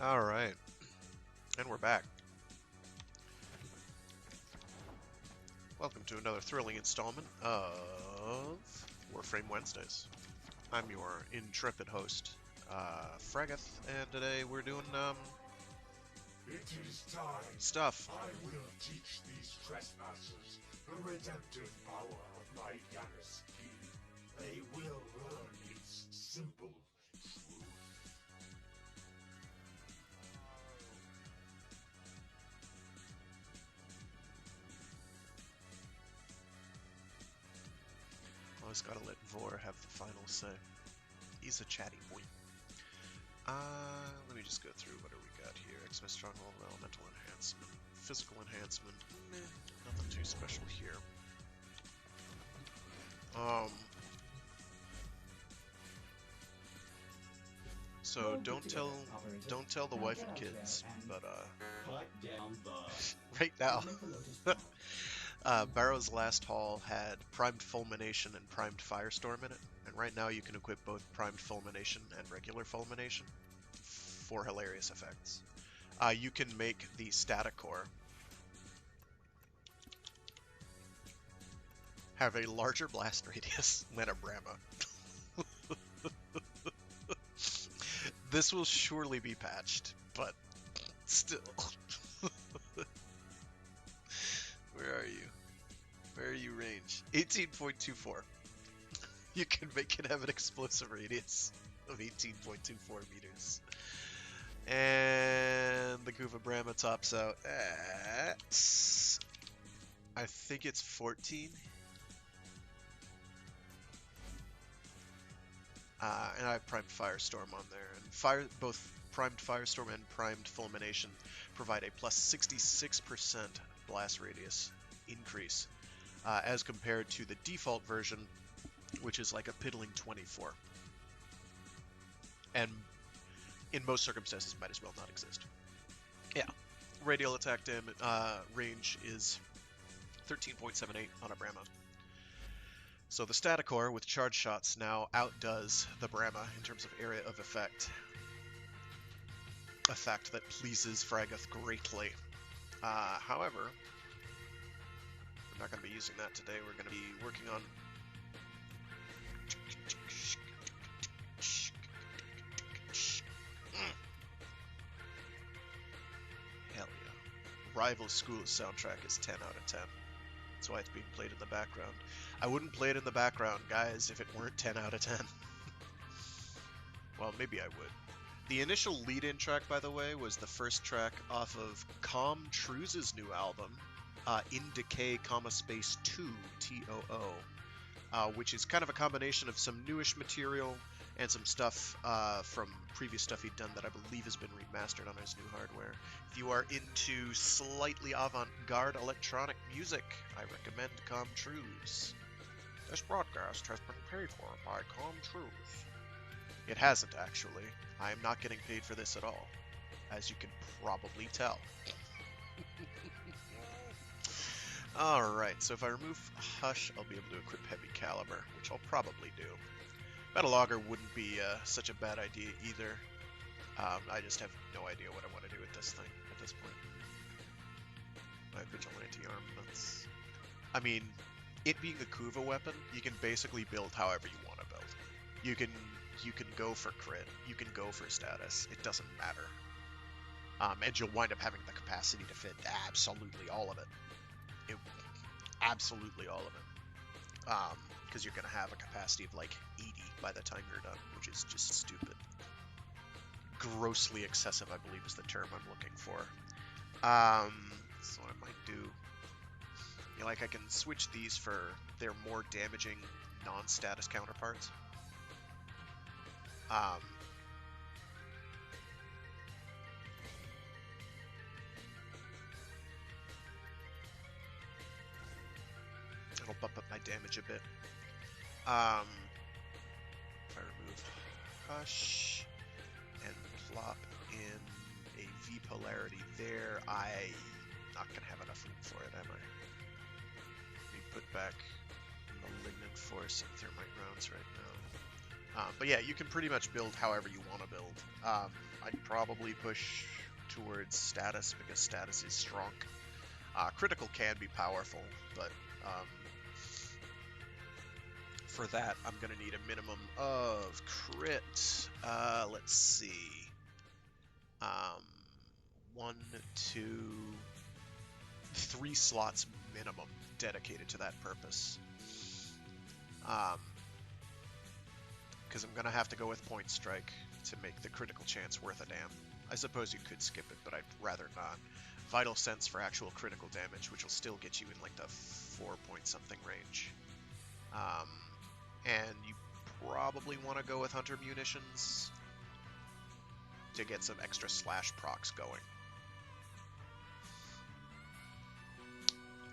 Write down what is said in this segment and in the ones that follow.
Alright, and we're back. Welcome to another thrilling installment of Warframe Wednesdays. I'm your intrepid host, Fraggoth, and today we're doing, It is time. stuff. I will teach these trespassers the redemptive power of my Yanis key. They will learn its simple truth. Always gotta let Vor have the final say. He's a chatty boy. Let me just go through what do we got here. Xmas Stronghold, Elemental Enhancement, Physical Enhancement, nothing too special here. So don't tell the wife and kids, but right now, Barrow's last haul had primed fulmination and primed firestorm in it, and right now you can equip both primed fulmination and regular fulmination for hilarious effects. You can make the static core have a larger blast radius than a Brahma. This will surely be patched, but still. Where are you? Where are you, range? 18.24. You can make it have an explosive radius of 18.24 meters. And the Kuva Brahma tops out at, I think it's 14. And I have primed Firestorm on there. And both primed Firestorm and primed Fulmination provide a plus 66% blast radius increase, as compared to the default version, which is like a piddling 24. And in most circumstances might as well not exist. Yeah. Radial attack range is 13.78 on a Brahma. So the static core with charge shots now outdoes the Brahma in terms of area of effect. A fact that pleases Fraggoth greatly. However, we're not going to be using that today. We're going to be working on hell yeah. Rival School's soundtrack is 10 out of 10. That's why it's being played in the background. I wouldn't play it in the background, guys, if it weren't 10 out of 10. Well, maybe I would. The initial lead-in track, by the way, was the first track off of Com True's new album, In Decay, Space 2, T-O-O, which is kind of a combination of some newish material and some stuff from previous stuff he'd done that I believe has been remastered on his new hardware. If you are into slightly avant-garde electronic music, I recommend Com True's. This broadcast has been paid for by Com True's. It hasn't, actually. I am not getting paid for this at all, as you can probably tell. Alright, so if I remove Hush, I'll be able to equip Heavy Caliber, which I'll probably do. Metal Auger wouldn't be such a bad idea either. I just have no idea what I want to do with this thing at this point. My Vigilante Armaments. I mean, it being a Kuva weapon, you can basically build however you want to build. You can go for crit, you can go for status, it doesn't matter. And you'll wind up having the capacity to fit absolutely all of it. Absolutely all of it. Because you're going to have a capacity of like 80 by the time you're done, which is just stupid. Grossly excessive, I believe is the term I'm looking for. So what I might do, I can switch these for their more damaging non-status counterparts. It'll bump up my damage a bit. If I remove Hush and plop in a V polarity there, I'm not going to have enough room for it, am I? Let me put back Malignant Force and Thermite rounds right now. But yeah, you can pretty much build however you want to build. I'd probably push towards status because status is strong. Critical can be powerful, but for that I'm going to need a minimum of crit. Let's see. 1, 2, 3 slots minimum dedicated to that purpose. Because I'm going to have to go with Point Strike to make the critical chance worth a damn. I suppose you could skip it, but I'd rather not. Vital Sense for actual critical damage, which will still get you in like the 4-point-something range. And you probably want to go with Hunter Munitions to get some extra slash procs going.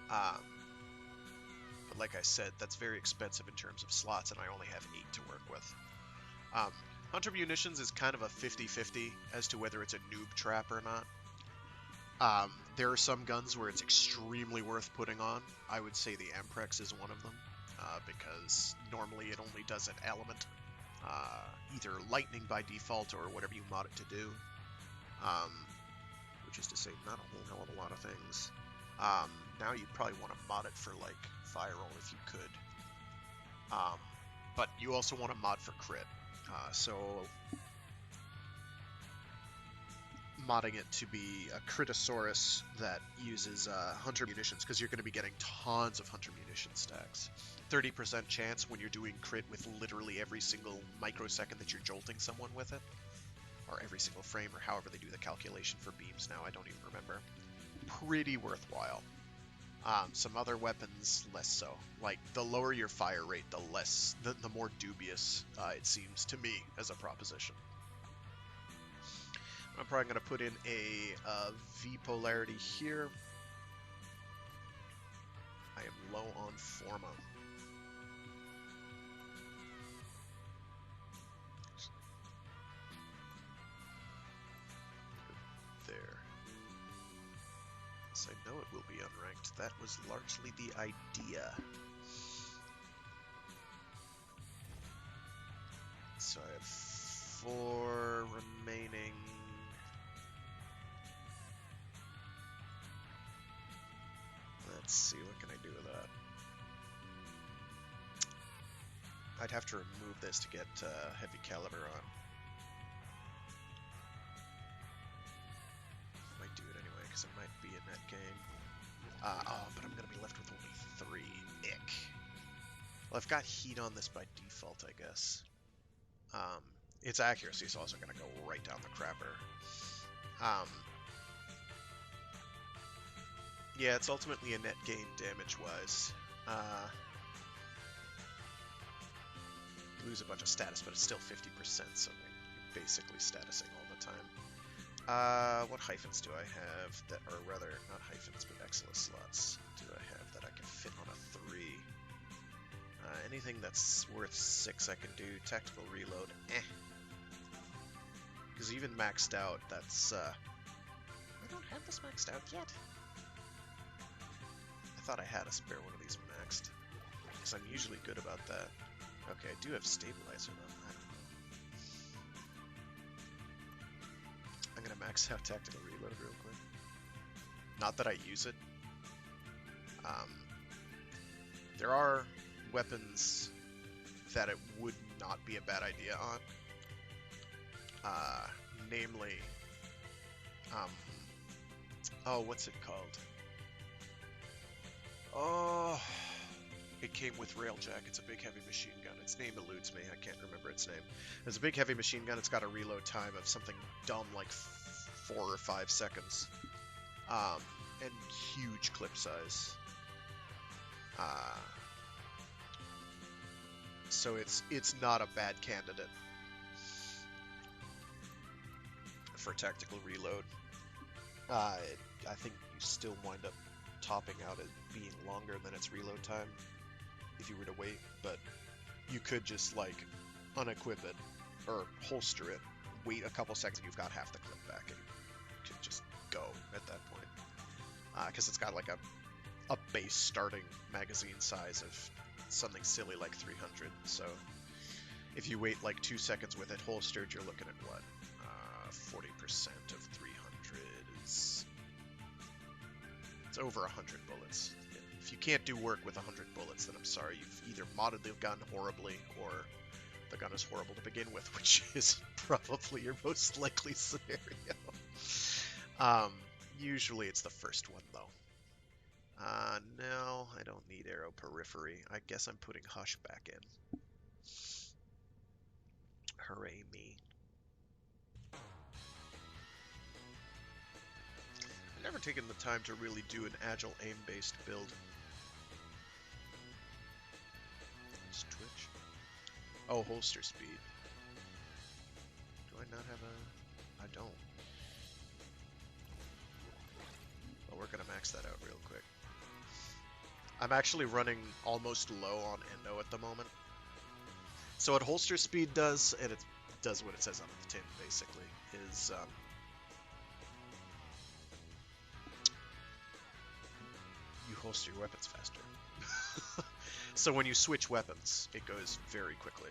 But like I said, that's very expensive in terms of slots, and I only have 8 to work with. Hunter Munitions is kind of a 50-50 as to whether it's a noob trap or not. There are some guns where it's extremely worth putting on. I would say the Amprex is one of them, because normally it only does an element, either lightning by default or whatever you mod it to do, which is to say not a whole hell of a lot of things. Now you'd probably want to mod it for like fire roll if you could, but you also want to mod for crit, so modding it to be a Critosaurus that uses Hunter Munitions, because you're going to be getting tons of Hunter Munition stacks. 30% chance when you're doing crit with literally every single microsecond that you're jolting someone with it, or every single frame, or however they do the calculation for beams now, I don't even remember. Pretty worthwhile. Some other weapons, less so. Like, the lower your fire rate, the more dubious it seems to me as a proposition. I'm probably going to put in a V polarity here. I am low on Forma. There. Yes, I know it will be unranked. That was largely the idea. So I have 4 remaining. Let's see, what can I do with that? I'd have to remove this to get heavy caliber on. Might do it anyway, because it might be in that game. But I'm going to be left with only 3. Ick. Well, I've got heat on this by default, I guess. Its accuracy is also going to go right down the crapper. Yeah, it's ultimately a net gain damage-wise. You lose a bunch of status, but it's still 50%, so you're basically statusing all the time. What hyphens do I have that are rather, not hyphens, but excellent slots do I have that I can fit on a 3? Anything that's worth 6 I can do. Tactical reload, Because even maxed out, that's, I don't have this maxed out yet. I thought I had a spare one of these maxed, because I'm usually good about that. Okay, I do have stabilizer though. I don't know. I'm gonna max out tactical reload real quick. Not that I use it. There are weapons that it would not be a bad idea on. Namely, oh, what's it called? Oh, it came with Railjack. It's a big heavy machine gun. Its name eludes me. I can't remember its name. It's a big heavy machine gun. It's got a reload time of something dumb like 4 or 5 seconds. And huge clip size. So it's not a bad candidate for tactical reload. I think you still wind up topping out at being longer than its reload time if you were to wait, but you could just like unequip it or holster it, wait a couple seconds, and you've got half the clip back, and you could just go at that point. Because it's got like a base starting magazine size of something silly like 300, so if you wait like 2 seconds with it holstered, you're looking at what? 40% of 300 is... It's over 100 bullets. If you can't do work with 100 bullets, then I'm sorry. You've either modded the gun horribly, or the gun is horrible to begin with, which is probably your most likely scenario. Usually it's the first one, though. No, I don't need arrow periphery. I guess I'm putting Hush back in. Hooray me. I've never taken the time to really do an agile aim-based build. It's Twitch. Oh, holster speed. Do I not have a... I don't. Well, we're gonna max that out real quick. I'm actually running almost low on endo at the moment. So what holster speed does, and it does what it says on the tin, basically, is you holster your weapons faster. So when you switch weapons, it goes very quickly.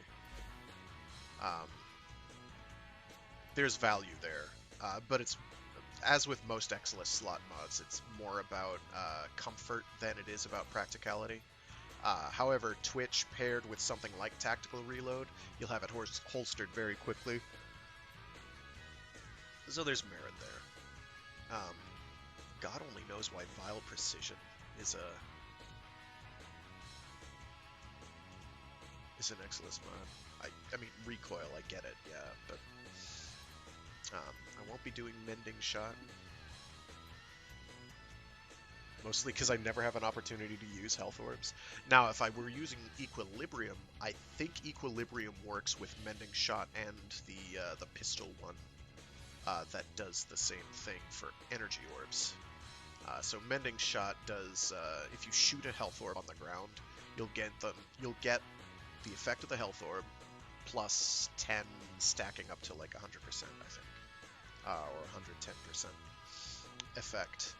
There's value there, but it's, as with most Exilus slot mods, it's more about comfort than it is about practicality. However, Twitch paired with something like Tactical Reload, you'll have it holstered very quickly. So there's merit there. God only knows why Vile Precision is an Exilus mod. I mean, recoil, I get it, yeah, but I won't be doing Mending Shot. Mostly because I never have an opportunity to use health orbs. Now, if I were using Equilibrium, I think Equilibrium works with Mending Shot and the pistol one that does the same thing for energy orbs. So Mending Shot does, if you shoot a health orb on the ground, you'll get the effect of the health orb plus 10 stacking up to like 100%, I think, or 110% effect.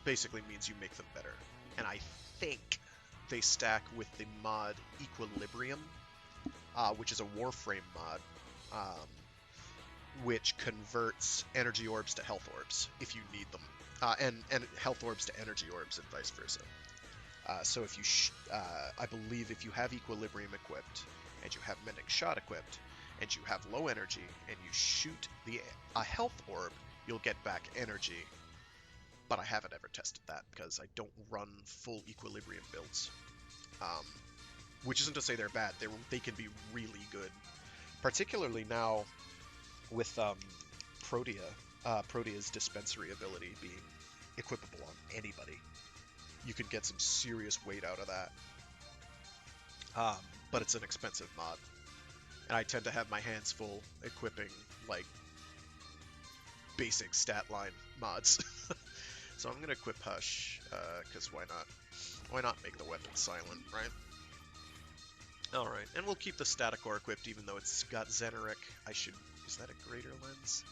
Basically means you make them better. And I think they stack with the mod Equilibrium, which is a Warframe mod, which converts energy orbs to health orbs if you need them, and health orbs to energy orbs and vice versa. So if you, I believe if you have Equilibrium equipped, and you have Mending Shot equipped, and you have low energy, and you shoot a health orb, you'll get back energy. But I haven't ever tested that because I don't run full Equilibrium builds. Which isn't to say they're bad. They can be really good. Particularly now with Protea's dispensary ability being equipable on anybody. You could get some serious weight out of that. But it's an expensive mod. And I tend to have my hands full equipping, like, basic stat line mods. So I'm going to equip Hush, because why not? Why not make the weapon silent, right? Alright, and we'll keep the Static Ore equipped even though it's got Zeneric. Is that a greater lens?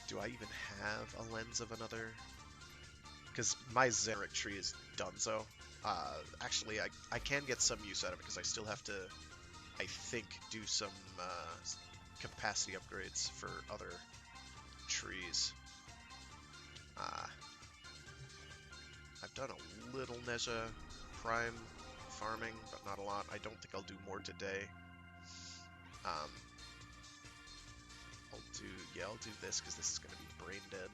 Do I even have a lens of another? Because my Zeneric tree is donezo. Actually, I can get some use out of it because I still have to, I think, do some capacity upgrades for other trees. I've done a little Nezha Prime farming, but not a lot. I don't think I'll do more today. I'll do this because this is going to be brain dead.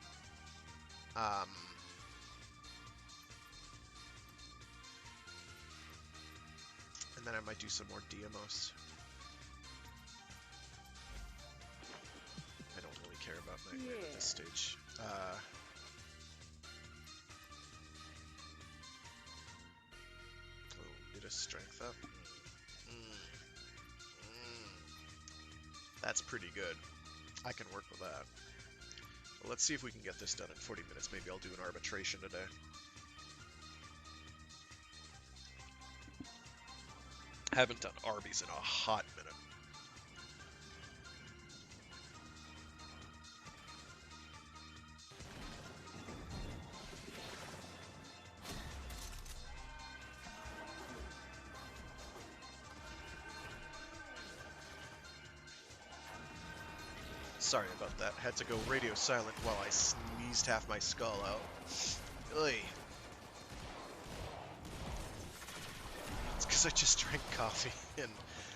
And then I might do some more Diamos. I don't really care about Nightmare at this stage. Did a strength up? That's pretty good. I can work with that. Well, let's see if we can get this done in 40 minutes. Maybe I'll do an arbitration today. Haven't done Arby's in a hot minute. Sorry about that. Had to go radio silent while I sneezed half my skull out. Oy. It's because I just drank coffee and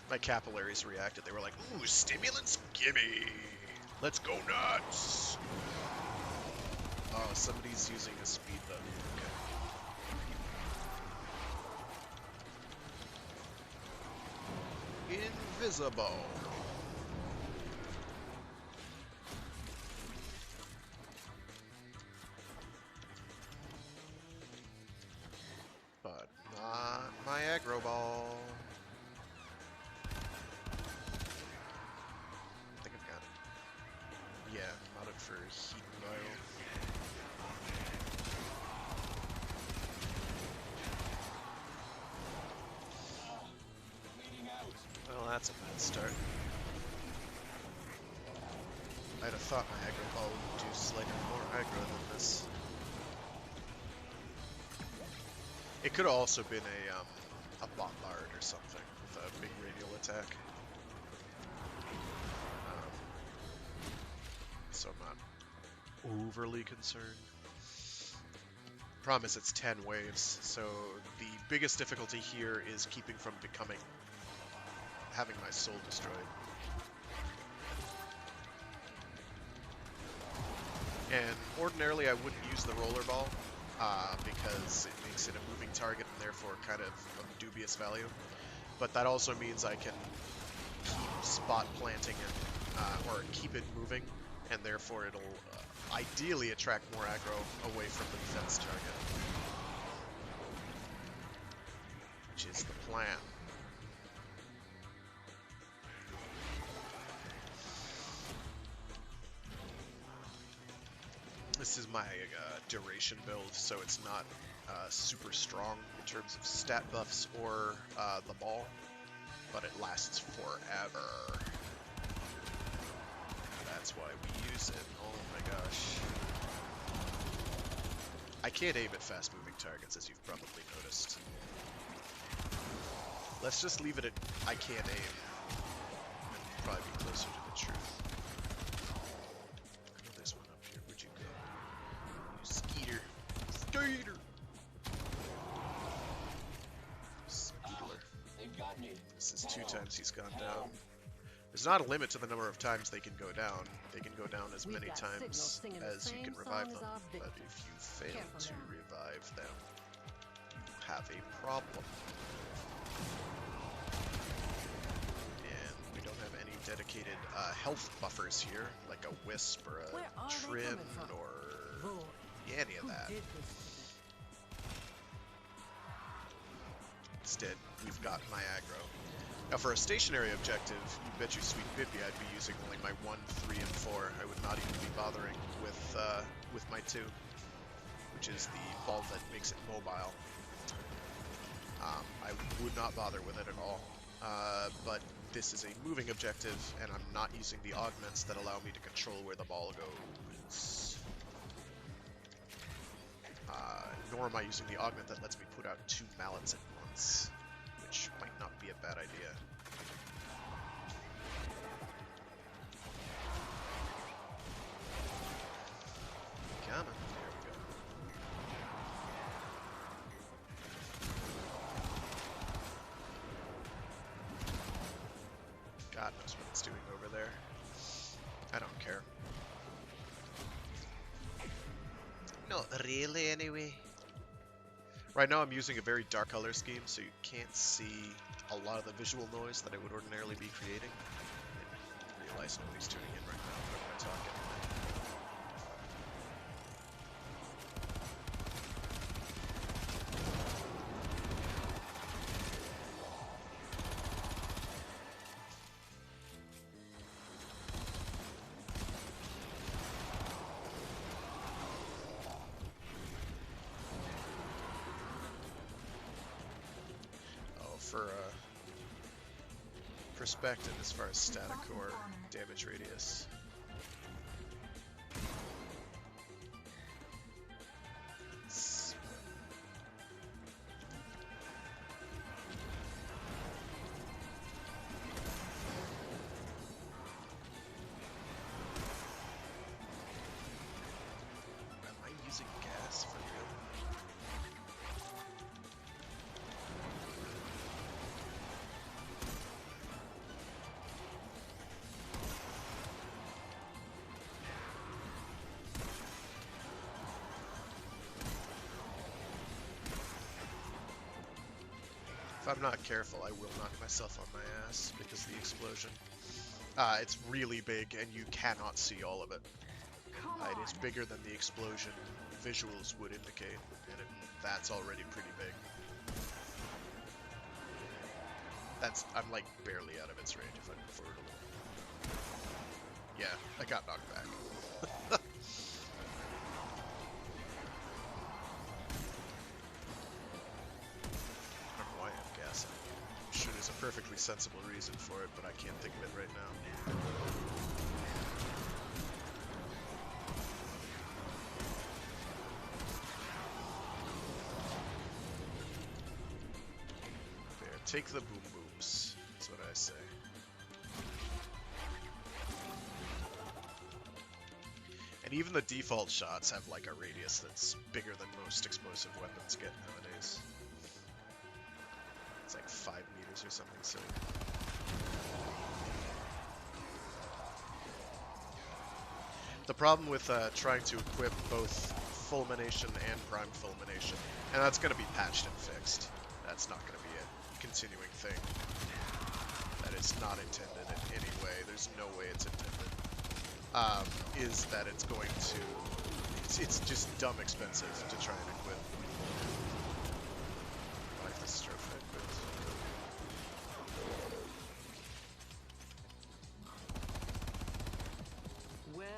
my capillaries reacted. They were like, ooh, stimulants, gimme! Let's go nuts! Oh, somebody's using a speed button. Okay. Invisible. But not my aggro ball. I think I've got it. Yeah, modded for heat and bio. Well, that's a bad start. I'd have thought my aggro ball would do slightly more aggro than this. It could have also been a bombard or something with a big radial attack. So I'm not overly concerned. Promise it's 10 waves, so the biggest difficulty here is keeping from having my soul destroyed. And ordinarily I wouldn't use the roller ball, because it makes it a moving target and therefore kind of dubious value. But that also means I can keep spot planting it, or keep it moving, and therefore it'll ideally attract more aggro away from the defense target. Which is the plan. This is my duration build, so it's not super strong in terms of stat buffs or the ball, but it lasts forever. That's why we use it. Oh my gosh. I can't aim at fast-moving targets, as you've probably noticed. Let's just leave it at I can't aim. It'd probably be closer to the truth. I know there's one up here. Where'd you go? You skeeter. Skeeter! Skeetler. This is 2 times he's gone down. There's not a limit to the number of times they can go down. They can go down as many times as you can revive them. But if you fail to revive them, you have a problem. And we don't have any dedicated health buffers here, like a wisp or a trim or any of that. Instead, we've got my aggro. Now for a stationary objective, you bet your sweet Bippy I'd be using only my 1, 3, and 4. I would not even be bothering with my 2, which is the ball that makes it mobile. I would not bother with it at all. But this is a moving objective, and I'm not using the augments that allow me to control where the ball goes. Nor am I using the augment that lets me put out 2 mallets at once, which might not be a bad idea. Come on, there we go. God knows what it's doing over there. I don't care. Not really, anyway. Right now I'm using a very dark color scheme, so you can't see a lot of the visual noise that I would ordinarily be creating. I realize nobody's tuning in right now, but I'm talking. For perspective as far as static or damage radius. If I'm not careful, I will knock myself on my ass because of the explosion. It's really big, and you cannot see all of it. It is bigger than the explosion visuals would indicate, and that's already pretty big. I'm like barely out of its range if I move forward a little. Yeah, I got knocked back. I don't know why I'm guessing. I'm sure there's a perfectly sensible reason for it, but I can't think of it right now. There, take the boom booms. That's what I say. And even the default shots have like a radius that's bigger than most explosive weapons get nowadays. It's like 5 meters or something silly. The problem with trying to equip both fulmination and prime fulmination, and that's going to be patched and fixed. That's not going to be a continuing thing. That is not intended in any way. There's no way it's intended. Is that it's going to... It's just dumb expensive to try and equip. I like this stroke I equipped. Well.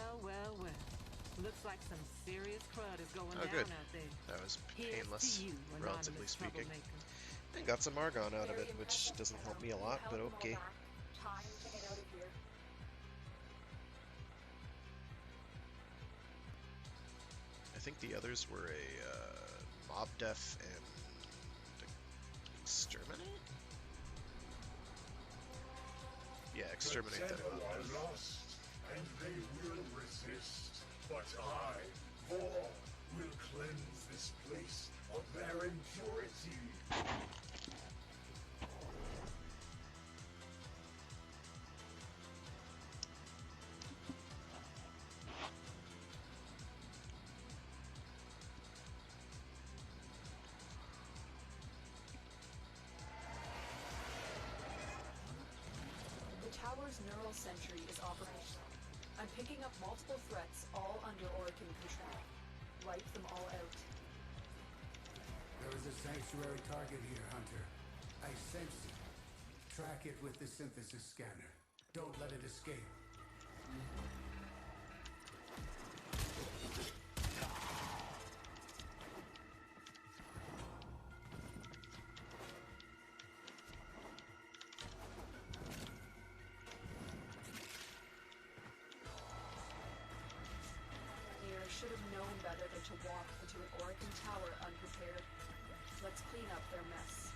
Looks like some serious crud is going down Good. out there. That was Here's painless, to you, relatively anonymous speaking. troublemaker. And got some Argon out of it, which doesn't help me a lot, but okay. Time to get out of here. I think the others were a mob death and exterminate? Yeah, exterminate that. The devil are lost, and they will resist. But I, Vor, will cleanse this place of their impurity. The tower's neural sentry is operational. I'm picking up multiple threats, all under Orokin control. Wipe them all out. There is a sanctuary target here, Hunter. I sense it. Track it with the synthesis scanner. Don't let it escape. Should have known better than to walk into an Orokin tower unprepared. Let's clean up their mess.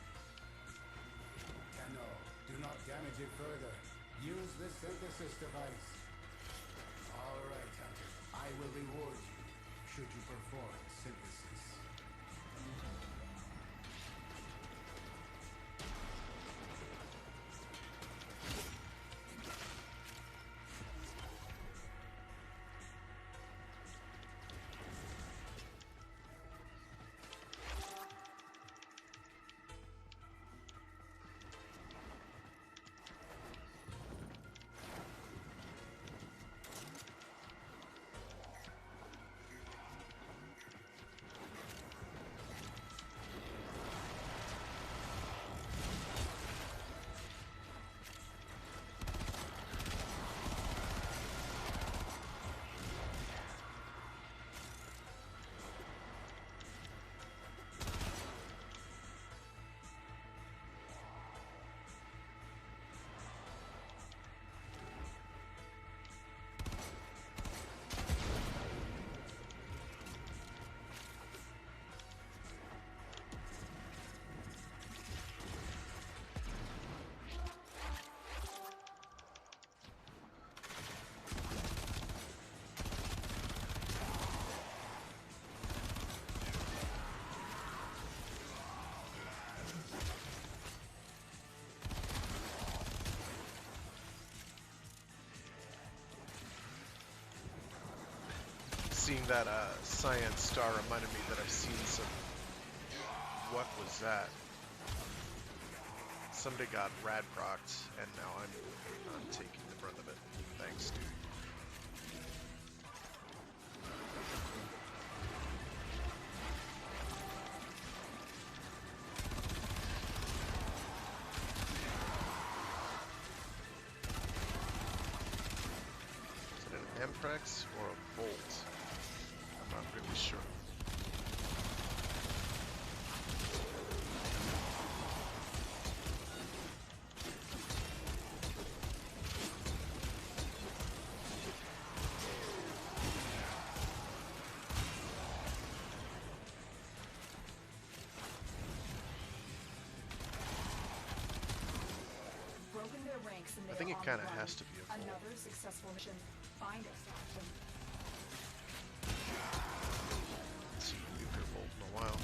Cano, do not damage it further. Use the synthesis device. All right, Hunter. I will reward you should you perform synthesis. Seeing that cyan star reminded me that I've seen some... What was that? somebody got rad procced, and now I'm taking the brunt of it. Thanks, dude. Is it an Amprex or a Bolt? I'm not really sure. Broken their ranks and I they think are it on kind the of run. has to be a Bolt. Another successful mission. Find us. Let's see a nuclear Bolt in a while.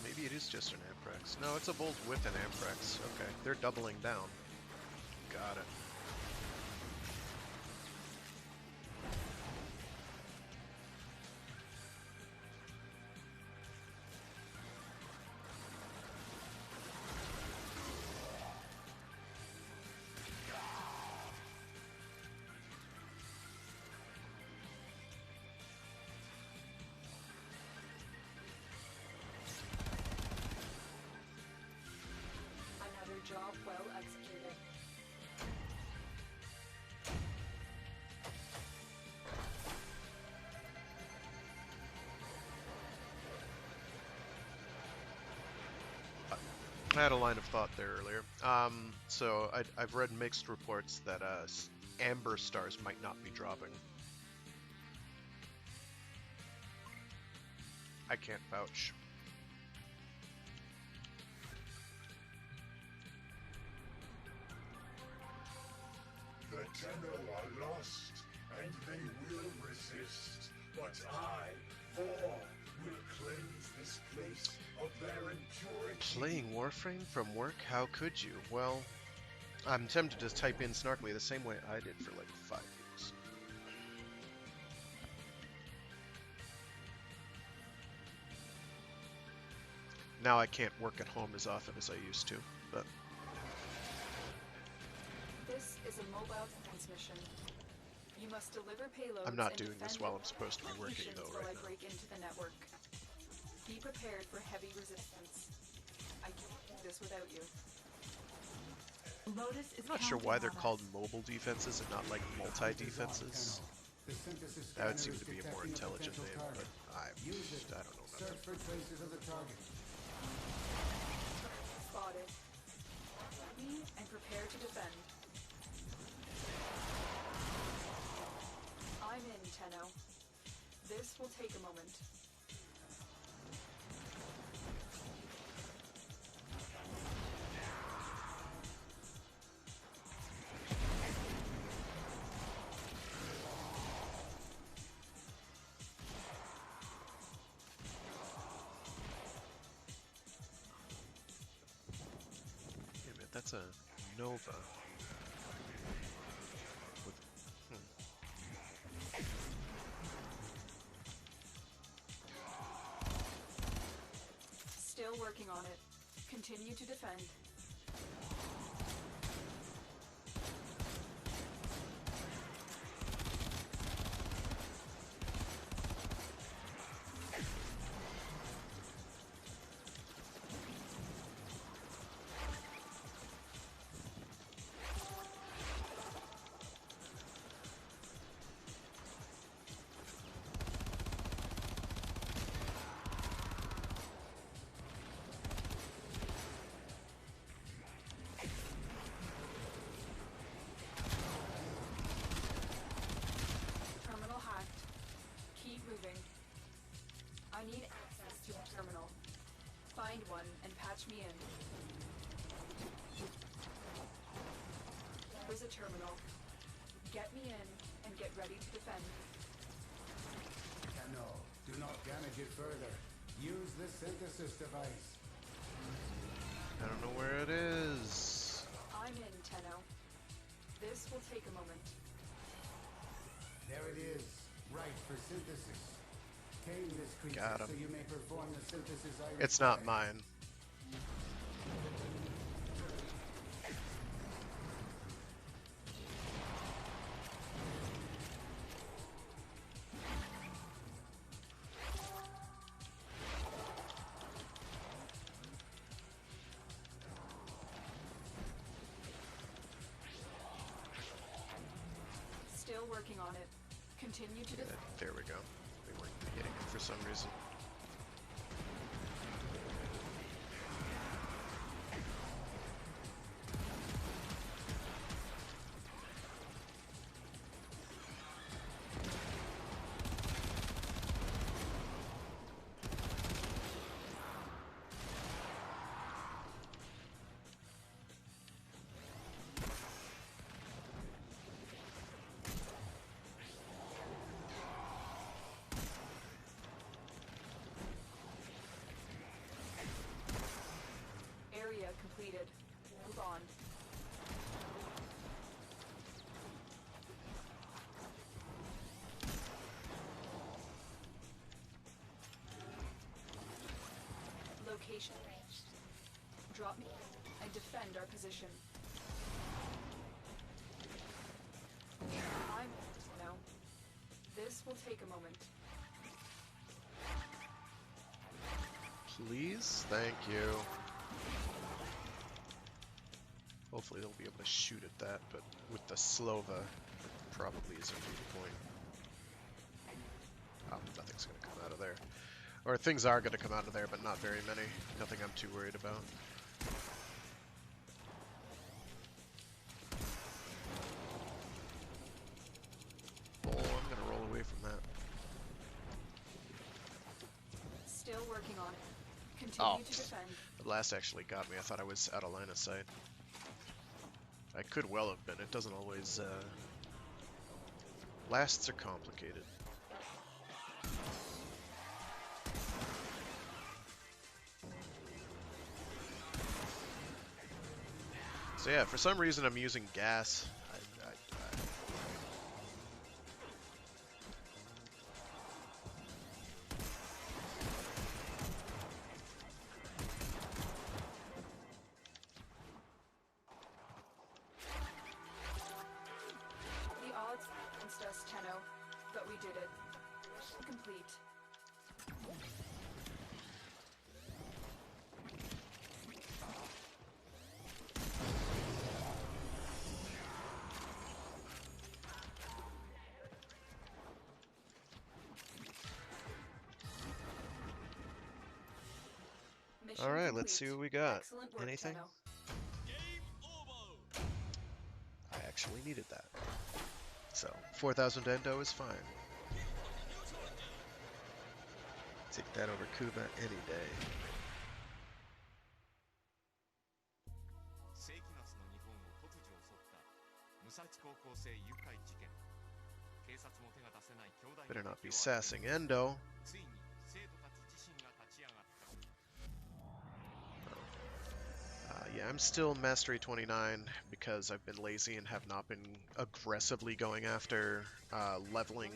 Maybe it is just an Amprex. No, it's a Bolt with an Amprex. Okay, they're doubling down. Got it. Another job well executed. I had a line of thought there earlier. So I've read mixed reports that Amber Stars might not be dropping. I can't vouch. The Tenno are lost, and they will resist. But I, Vor, will cleanse this place of their impurity. Playing Warframe from work? How could you? Well, I'm tempted to type in snarkily the same way I did for like 5 years. Now I can't work at home as often as I used to, but This is a mobile defense mission. You must deliver payloads. I'm not and doing this defend while I'm supposed to be working locations though while right I now. break into the network. Be prepared for heavy resistance. I can't do this without you. Lotus is I'm not sure why they're counting on called us. mobile defenses and not like multi-defenses. The synthesis That would scanner seem is to be a more detecting intelligent potential name, target. but I Use it. don't know nothing. Search for traces of the target. Spotted. Ready and prepare to defend. I'm in, Tenno. This will take a moment. Wait a minute, that's a Nova. With, Still working on it. Continue to defend. Terminal hacked. Keep moving. I need access to a terminal. Find one and patch me in. There's a terminal. Get me in and get ready to defend. Tenno, do not damage it further. Use the synthesis device. I don't know where it is. I'm in, Tenno. This will take a moment. There it is. Right for synthesis. Tame this creature Got him. so you may perform the synthesis I require. It's not mine. Still working on it. Continue to defend. There we go. We weren't getting it for some reason. Area completed. Move on. Location. Drop me and defend our position. No. This will take a moment. Please? Thank you. Hopefully they'll be able to shoot at that, but with the Slova, it probably isn't the point. Oh, nothing's going to come out of there. Or things are going to come out of there, but not very many. Nothing I'm too worried about. Oh, I'm going to roll away from that. Still working on it. Continue to defend. The blast actually got me. I thought I was out of line of sight. I could well have been. It doesn't always, blasts are complicated. So yeah, for some reason I'm using gas. The odds against us, Tenno, but we did it. Complete. Mission All right, complete. let's see what we got. Excellent work, Anything? Tenno. I actually needed that. So, 4,000 endo is fine. Take that over Kuba any day. Better not be sassing endo. Yeah, I'm still Mastery 29 because I've been lazy and have not been aggressively going after leveling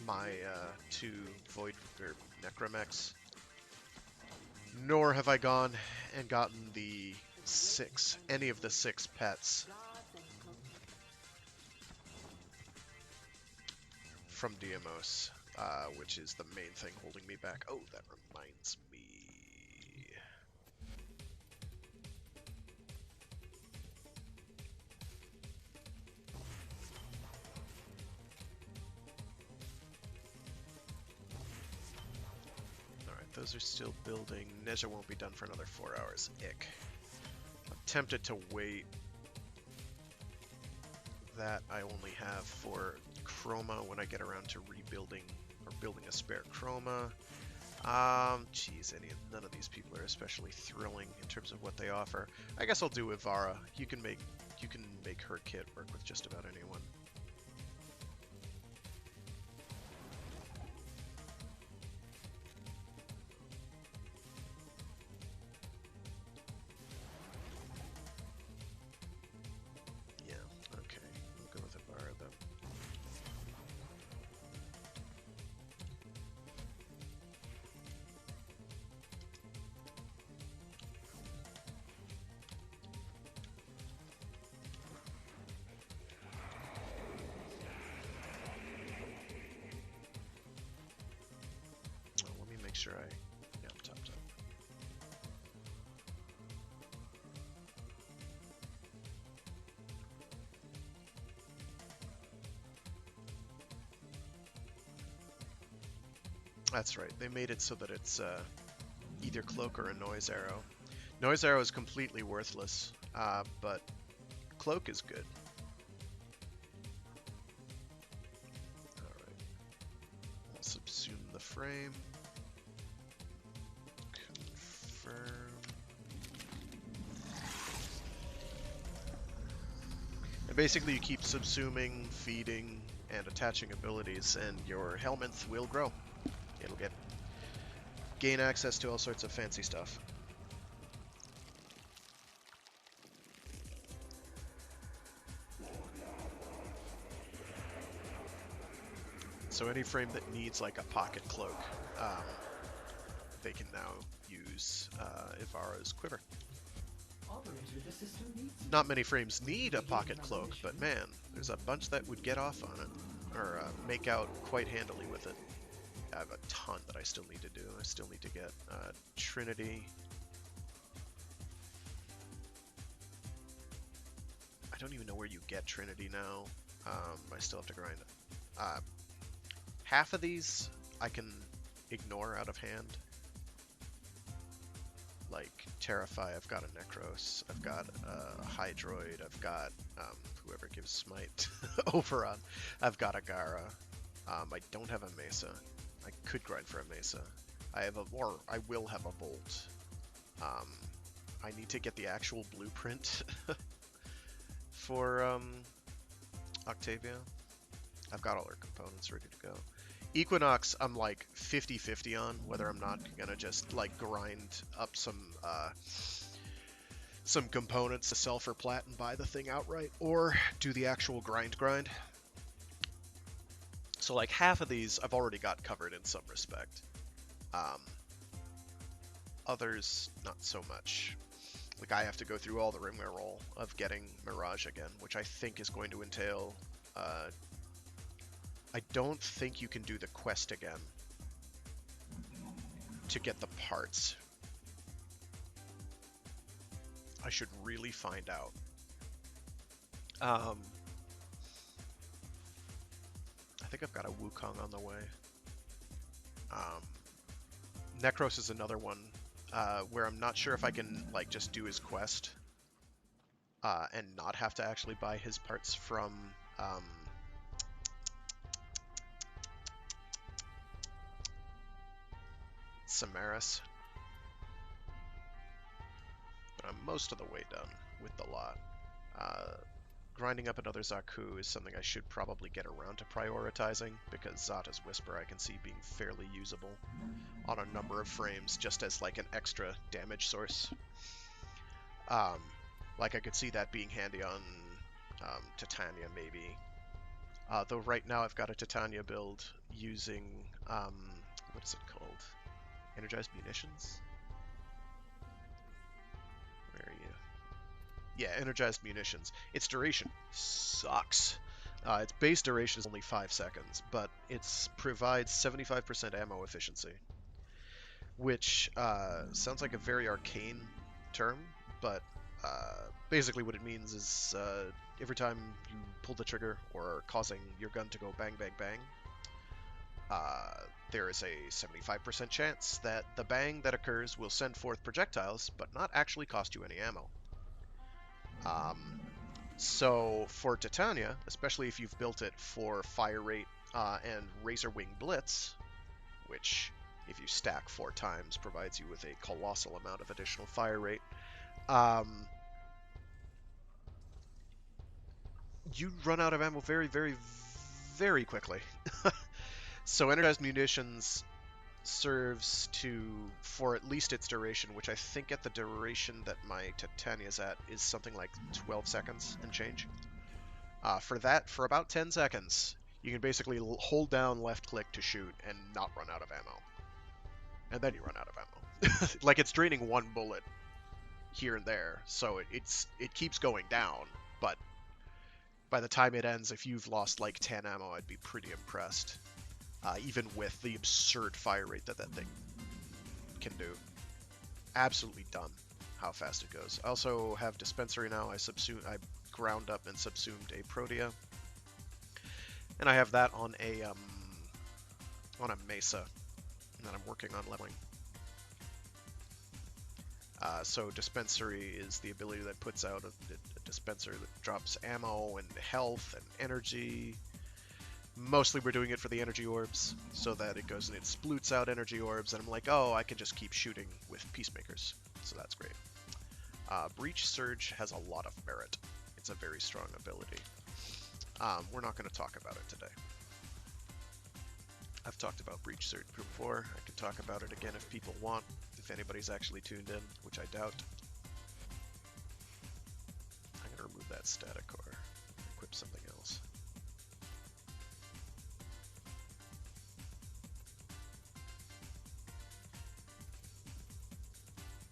my two Void or Necromechs. Nor have I gone and gotten any of the 6 pets from Diamos, which is the main thing holding me back. Oh, that reminds me. Those are still building. Nezha won't be done for another 4 hours. Ick. I'm tempted to wait. That I only have for Chroma when I get around to rebuilding or building a spare Chroma. Geez, none of these people are especially thrilling in terms of what they offer. I guess I'll do Ivara. You can make her kit work with just about anyone. sure I... Yeah, I'm topped up. That's right. They made it so that it's either cloak or a noise arrow. Noise arrow is completely worthless, but cloak is good. Alright. I'll subsume the frame. Confirm. And basically you keep subsuming, feeding, and attaching abilities, and your helminth will grow. It'll gain access to all sorts of fancy stuff. So any frame that needs like a pocket cloak, they can now use Ivara's quiver. Not many frames need a pocket cloak, but man, there's a bunch that would get off on it, or make out quite handily with it. I have a ton that I still need to do. I still need to get Trinity. I don't even know where you get Trinity now. I still have to grind it. Half of these I can ignore out of hand. Like Terrify, I've got a Necros, I've got a Hydroid, I've got whoever gives Smite Overon, I've got a Gara. I don't have a Mesa. I could grind for a Mesa. I will have a Volt. I need to get the actual blueprint for Octavia. I've got all her components ready to go. Equinox, I'm like 50-50 on whether I'm not gonna just like grind up some components to sell for plat and buy the thing outright, or do the actual grind. So like half of these I've already got covered in some respect. Others, not so much. Like I have to go through all the rigmarole of getting Mirage again, which I think is going to entail... I don't think you can do the quest again to get the parts. I should really find out. I think I've got a Wukong on the way. Necros is another one where I'm not sure if I can like just do his quest and not have to actually buy his parts from Samaris. But I'm most of the way done with the lot. Grinding up another Zaku is something I should probably get around to prioritizing, because Zata's Whisper I can see being fairly usable on a number of frames just as like an extra damage source. Like I could see that being handy on Titania maybe. Though right now I've got a Titania build using, what is it called? Energized Munitions? Where are you? Yeah, Energized Munitions. Its duration sucks. Its base duration is only 5 seconds, but it provides 75% ammo efficiency. Which sounds like a very arcane term, but basically what it means is every time you pull the trigger or are causing your gun to go bang, bang, bang, there is a 75% chance that the bang that occurs will send forth projectiles, but not actually cost you any ammo. So for Titania, especially if you've built it for fire rate and Razor Wing Blitz, which if you stack 4 times provides you with a colossal amount of additional fire rate, you run out of ammo very, very, very quickly. So Energized Munitions serves for at least its duration, which I think at the duration that my Titania's at is something like 12 seconds and change. For about 10 seconds, you can basically hold down left click to shoot and not run out of ammo. And then you run out of ammo. Like it's draining 1 bullet here and there, so it keeps going down, but by the time it ends, if you've lost like 10 ammo, I'd be pretty impressed. Even with the absurd fire rate that thing can do. Absolutely dumb how fast it goes. I also have dispensary now. I ground up and subsumed a Protea, and I have that on a Mesa that I'm working on leveling. So dispensary is the ability that puts out a dispenser that drops ammo and health and energy. Mostly we're doing it for the energy orbs, so that it goes and it sploots out energy orbs, and I'm like, oh, I can just keep shooting with peacemakers, so that's great. Breach Surge has a lot of merit. It's a very strong ability. We're not going to talk about it today. I've talked about Breach Surge before. I can talk about it again if people want, if anybody's actually tuned in, which I doubt. I'm going to remove that static core, equip something else.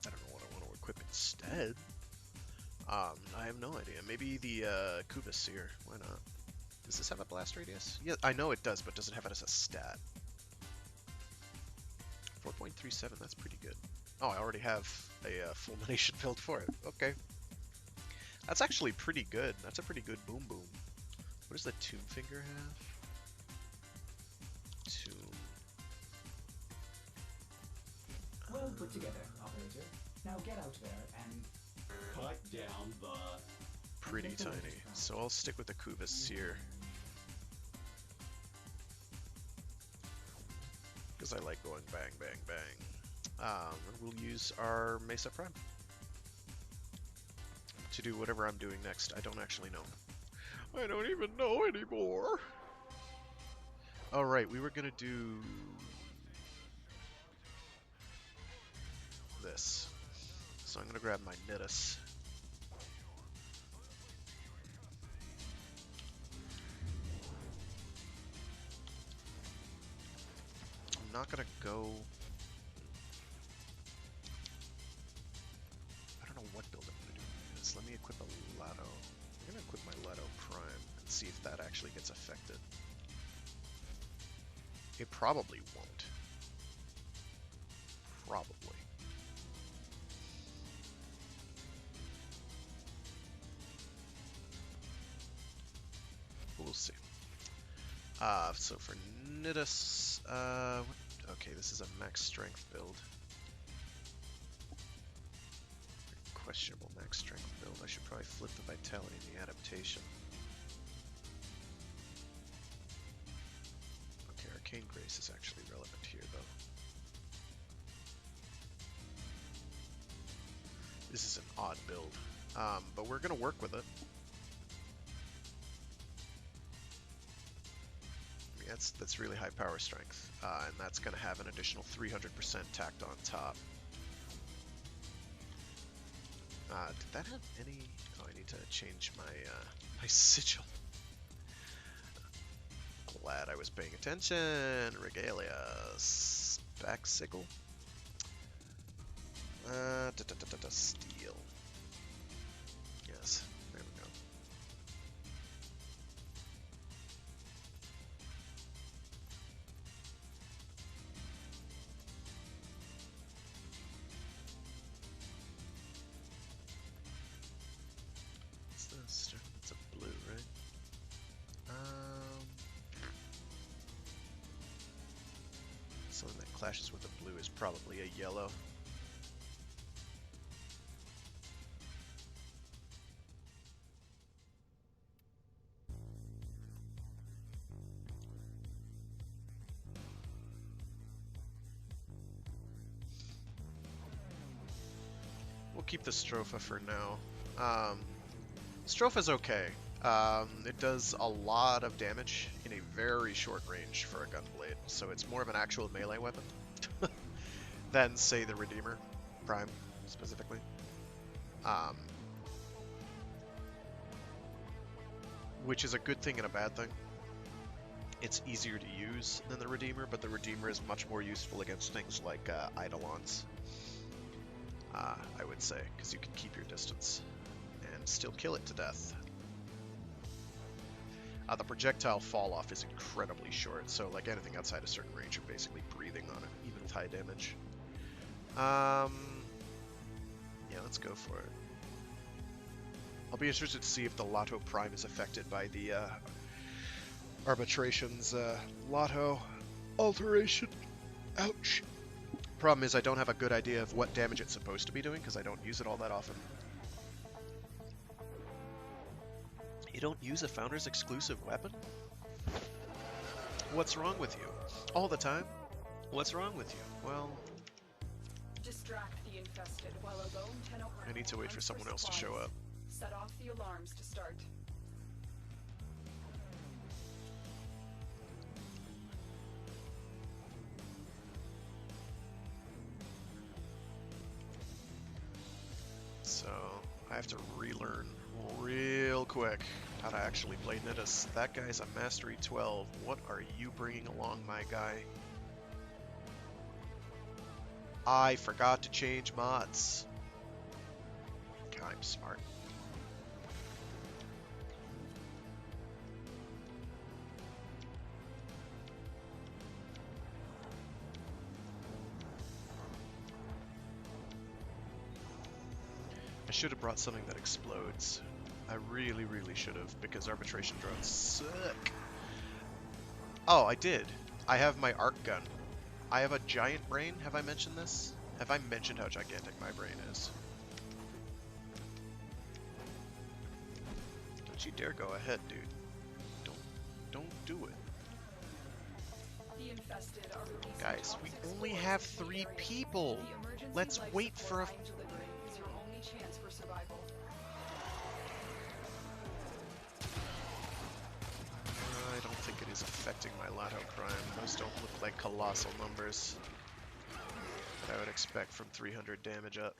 I don't know what I want to equip instead. I have no idea. Maybe the Kubus Seer. Why not? Does this have a blast radius? Yeah, I know it does, but does it have it as a stat? 4.37, that's pretty good. Oh, I already have a fulmination build for it. Okay. That's actually pretty good. That's a pretty good boom boom. What does the Tomb Finger have? Tomb. Well put together, operator. Now get out there and cut down the... Pretty tiny. So I'll stick with the Kubus Seer. Because I like going bang, bang, bang. And we'll use our Mesa Prime to do whatever I'm doing next. I don't actually know. I don't even know anymore. Alright, we were gonna do this. So I'm gonna grab my Nidus. I'm not gonna go... I don't know what build I'm gonna do with this. Let me equip a Lado. I'm gonna equip my Lado Prime and see if that actually gets affected. It probably won't. Probably. We'll see. So for Nidus, okay, this is a max strength build. Questionable max strength build. I should probably flip the vitality and the adaptation. Okay, Arcane Grace is actually relevant here, though. This is an odd build, but we're gonna work with it. That's really high power strength, and that's going to have an additional 300% tacked on top. Did that have any... Oh, I need to change my my sigil. Glad I was paying attention. Regalia. Spec Sigil. Steel. Yes, there we go. It's a blue, right? Something that clashes with a blue is probably a yellow. We'll keep the Stropha for now. Stropha's okay. It does a lot of damage in a very short range for a gunblade, so it's more of an actual melee weapon than, say, the Redeemer Prime, specifically. Which is a good thing and a bad thing. It's easier to use than the Redeemer, but the Redeemer is much more useful against things like Eidolons, I would say, because you can keep your distance and still kill it to death. The projectile fall-off is incredibly short, so like anything outside a certain range, you're basically breathing on it, even with high damage. Yeah, let's go for it. I'll be interested to see if the Lotto Prime is affected by the Arbitration's Lotto alteration. Ouch. Problem is I don't have a good idea of what damage it's supposed to be doing because I don't use it all that often. You don't use a Founder's exclusive weapon? What's wrong with you? All the time? What's wrong with you? Well, Distract the infested while a lone Tenno I need to wait for someone else to show up. Set off the alarms to start. So, I have to relearn real quick how to actually play Nidus. That guy's a Mastery 12. What are you bringing along, my guy? I forgot to change mods. I'm smart. I should have brought something that explodes. I really, really should have, because arbitration drones suck. Oh, I did. I have my arc gun. I have a giant brain. Have I mentioned this? Have I mentioned how gigantic my brain is? Don't you dare go ahead, dude. Don't do it. The infested are releasing Guys, we toxic only spores have into the 3 area. people. The emergency Let's life wait for a... support line delivery is your only chance for survival. I don't think it is affecting my Lotto Prime. Those don't look like colossal numbers that I would expect from 300 damage up.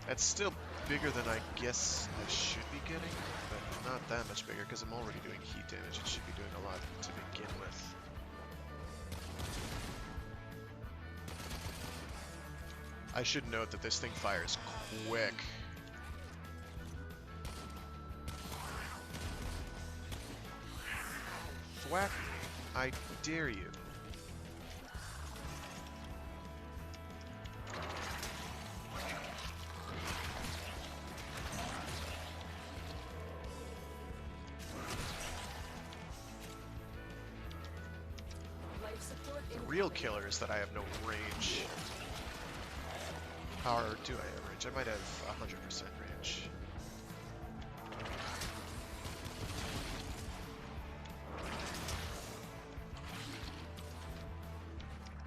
That's still bigger than I guess I should be getting, but not that much bigger because I'm already doing heat damage. It should be doing a lot to begin with. I should note that this thing fires quick. Thwack, I dare you. Life support The real killer is that I have no range. Or do I have range? I might have 100% range.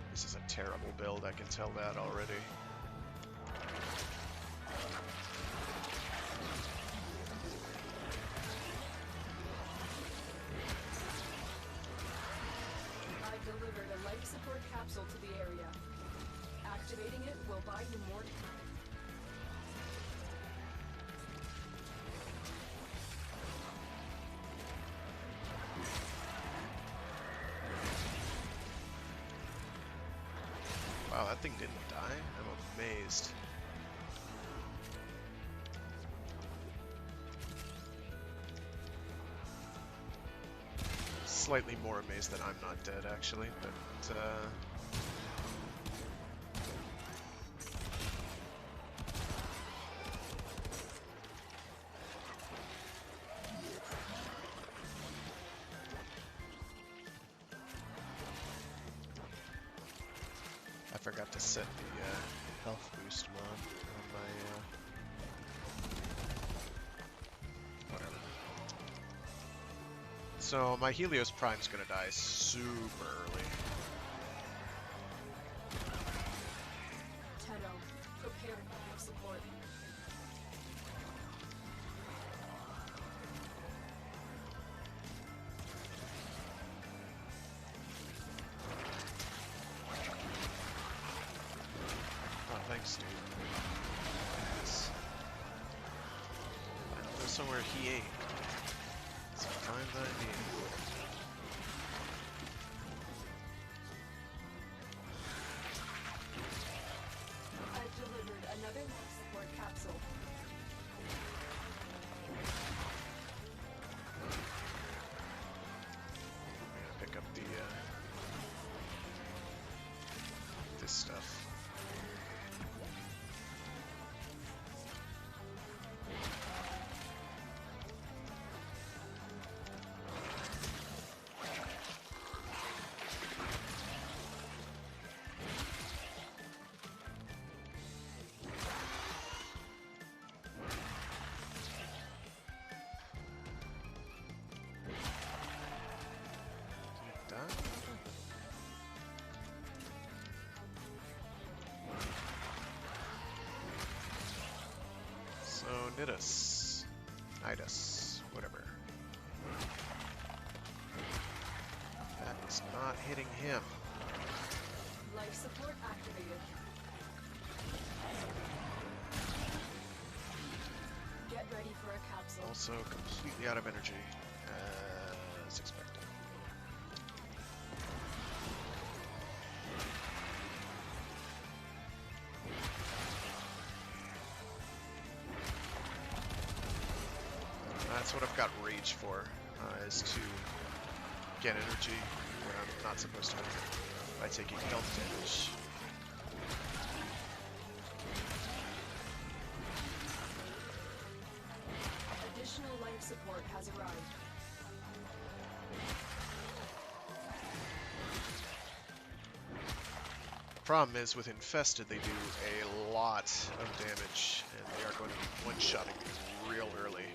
This is a terrible build, I can tell that already. I delivered a life support capsule to the area. Activating it will buy you more time. Wow, that thing didn't die? I'm amazed. Slightly more amazed that I'm not dead, actually, but, I forgot to set the health boost mod on my, whatever. So my Helios Prime's gonna die super early. Tenno, prepare for support. Oh, thanks, dude. Yes. I know there's somewhere he ain't. It's fine by me. I've delivered another life support capsule. Hit us. Hide us. Whatever. That is not hitting him. Life support activated. Get ready for a capsule. Also completely out of energy, as expected. That's what I've got rage for, is to get energy when I'm not supposed to by taking health damage. Additional life support has arrived. Problem is, with Infested, they do a lot of damage, and they are going to be one-shotting me real early.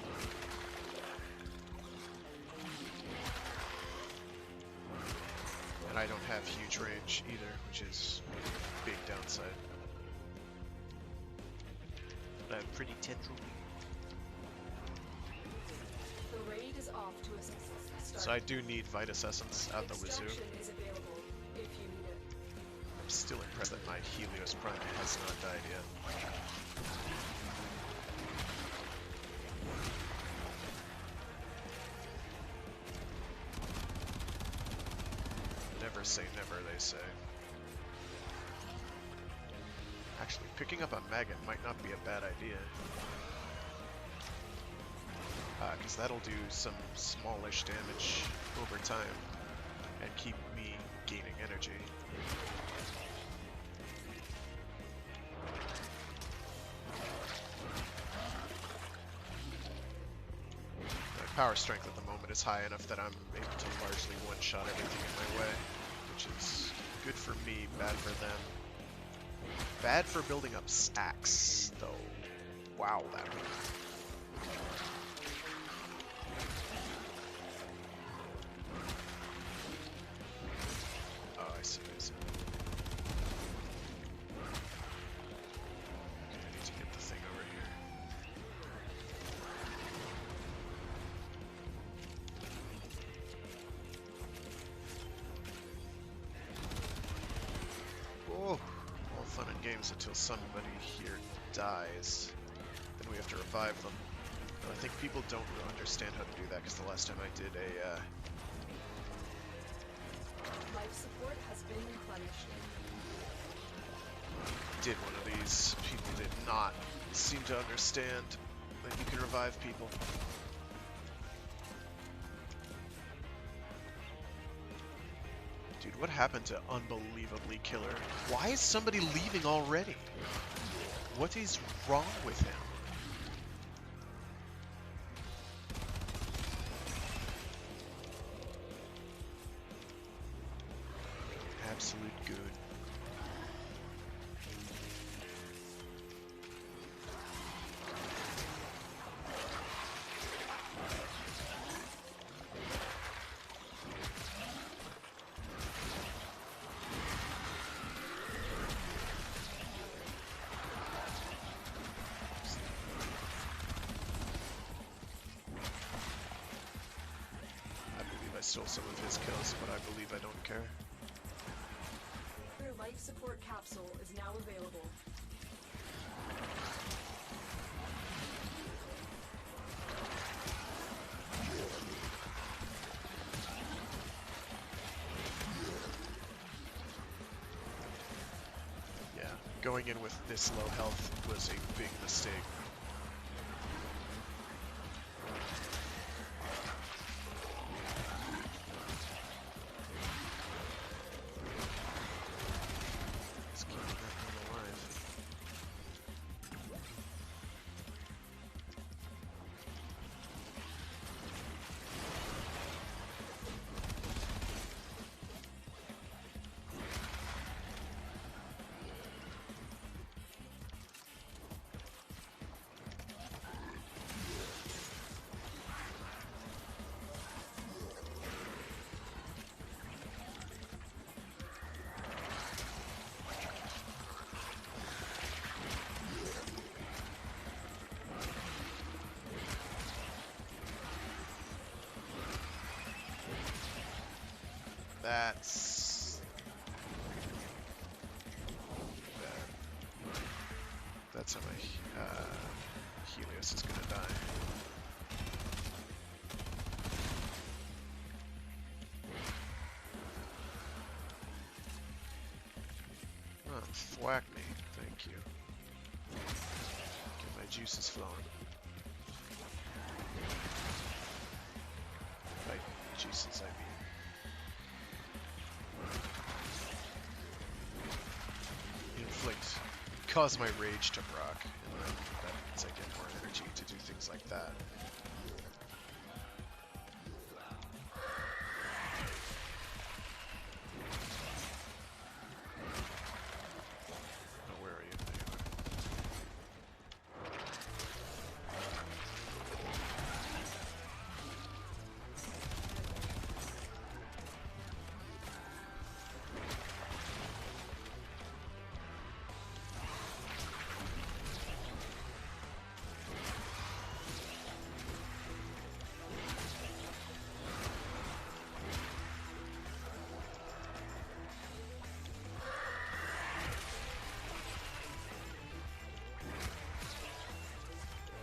And I don't have huge range either, which is a big downside. But I'm pretty tendril. The raid is off to a start. So I do need Vitus Essence out the wazoo. Extraction is available if you need it. I'm still impressed that my Helios Prime has not died yet. Never say never, they say. Actually, picking up a maggot might not be a bad idea. Because that'll do some smallish damage over time and keep me gaining energy. My power strength at the moment is high enough that I'm able to largely one-shot everything in my way, which is good for me, bad for them. Bad for building up stacks, though. Wow, that one. Oh, I see, I see. Okay, I need to get the thing over here. Oh, all fun and games until somebody here dies. Then we have to revive them. And I think people don't understand how to do that, because the last time I did a Life support has been replenished. did one of these, people did not seem to understand that you can revive people. Dude, what happened to Unbelievably Killer? Why is somebody leaving already? What is wrong with him? Absolute good. I believe I stole some of his kills, but I believe I don't care. Your life support capsule is now available. Yeah, going in with this low health was a big mistake. Let's keep that one alive. That's bad. That's how my Helios is gonna die. Oh, thwack me. Thank you. Get my juices flowing. By juices, I mean. Inflict. Cause my rage to proc, and then that means I get more energy to do things like that. Oh, where are you? There you are.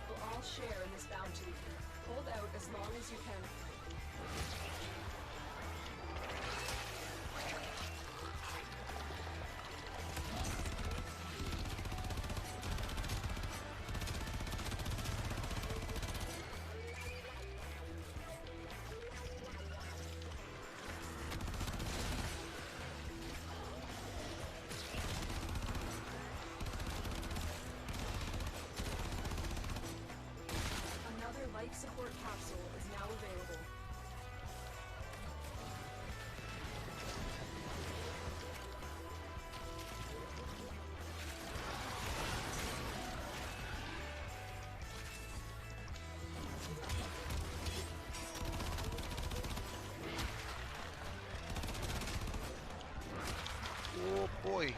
We'll all share in this bounty. Hold out as long as you can. Another life support capsule is now available. Oh boy.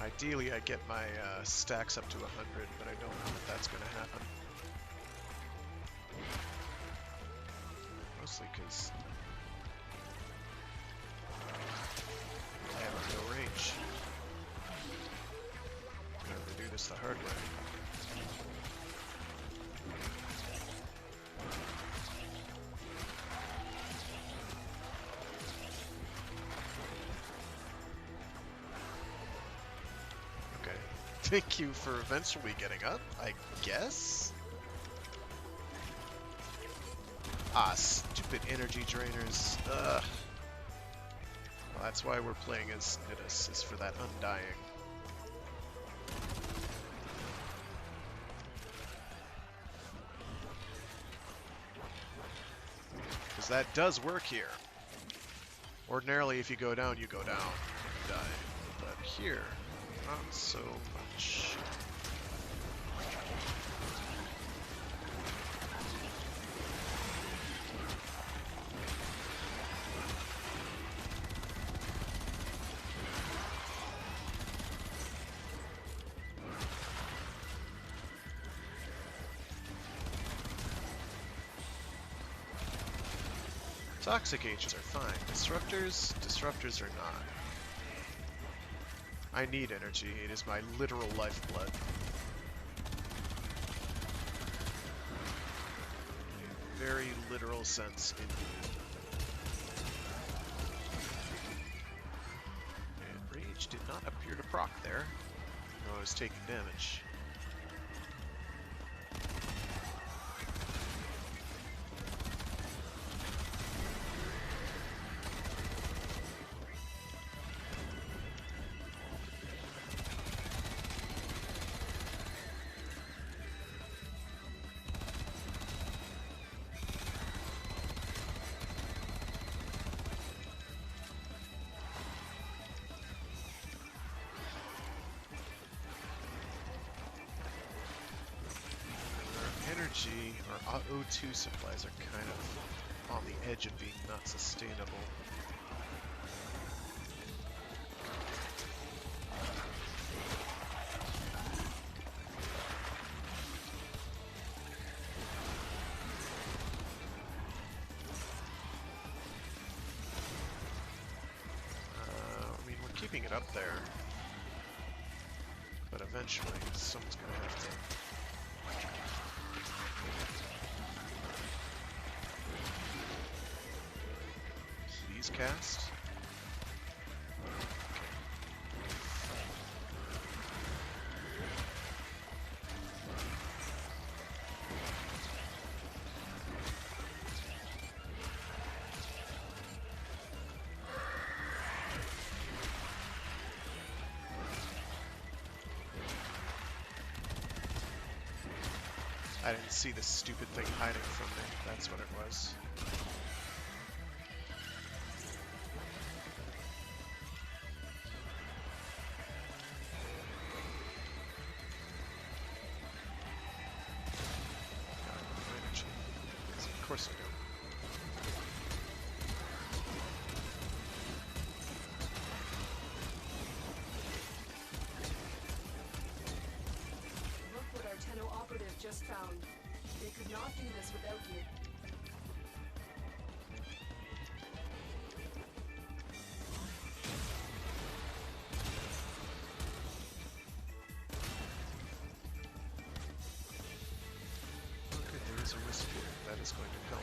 Ideally, I get my stacks up to 100, but I don't know if that's going to happen. Mostly because I have no range. I'm going to do this the hard way. Thank you for eventually getting up, I guess? Ah, stupid energy drainers. Ugh. Well, that's why we're playing as Nidus, is for that undying. Because that does work here. Ordinarily, if you go down, you go down. You die. But here, not so much. Toxic agents are fine. Disruptors are not. I need energy. It is my literal lifeblood. In a very literal sense, indeed. And rage did not appear to proc there, though I was taking damage. energy or O2 supplies are kind of on the edge of being not sustainable. I mean, we're keeping it up there, but eventually someone's gonna have to. Please cast. I didn't see this stupid thing hiding from me. That's what it was. Of course I do. Look what our Tenno operative just found. They could not do this without you. Okay, there is a wisp here. That is going to help.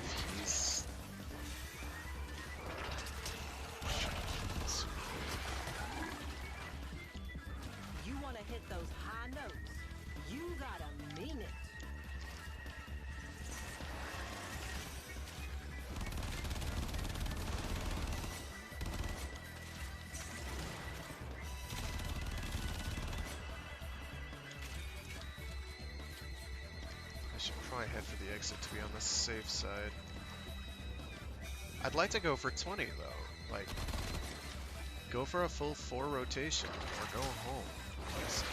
If he's... You want to hit those high notes? You gotta mean it. I should probably head for the exit to be on the safe side. I'd like to go for 20 though. Like, go for a full 4 rotation or go home. Yes.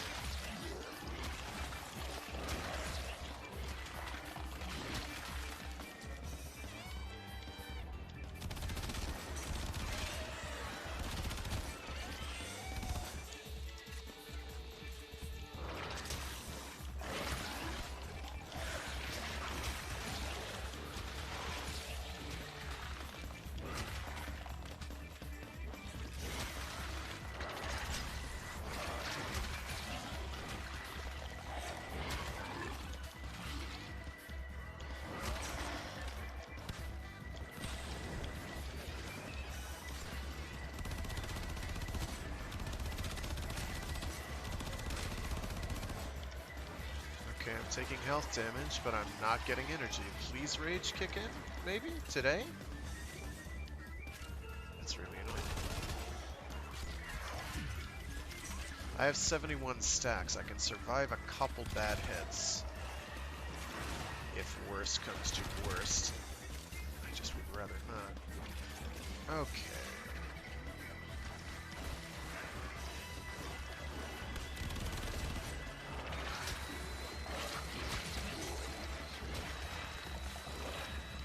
Okay, I'm taking health damage, but I'm not getting energy. Please rage kick in, maybe? Today? That's really annoying. I have 71 stacks. I can survive a couple bad hits. If worst comes to worst. I just would rather not. Okay.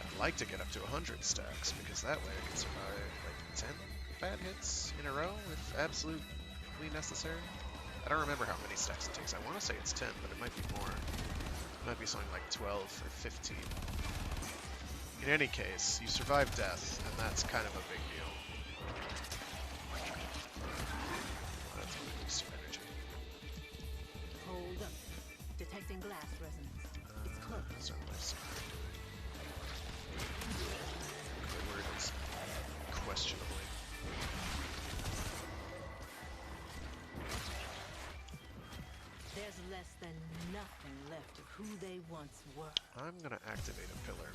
I'd like to get up to 100 stacks, because that way I can survive like 10 bad hits in a row if absolutely necessary. I don't remember how many stacks it takes. I want to say it's 10, but it might be more. It might be something like 12 or 15. In any case, you survive death, and that's kind of a big deal. That's going to use some energy. Hold up. Detecting glass resonance. It's close. Those are my secret. The word is questionably. There's less than nothing left of who they once were. I'm gonna activate a pillar.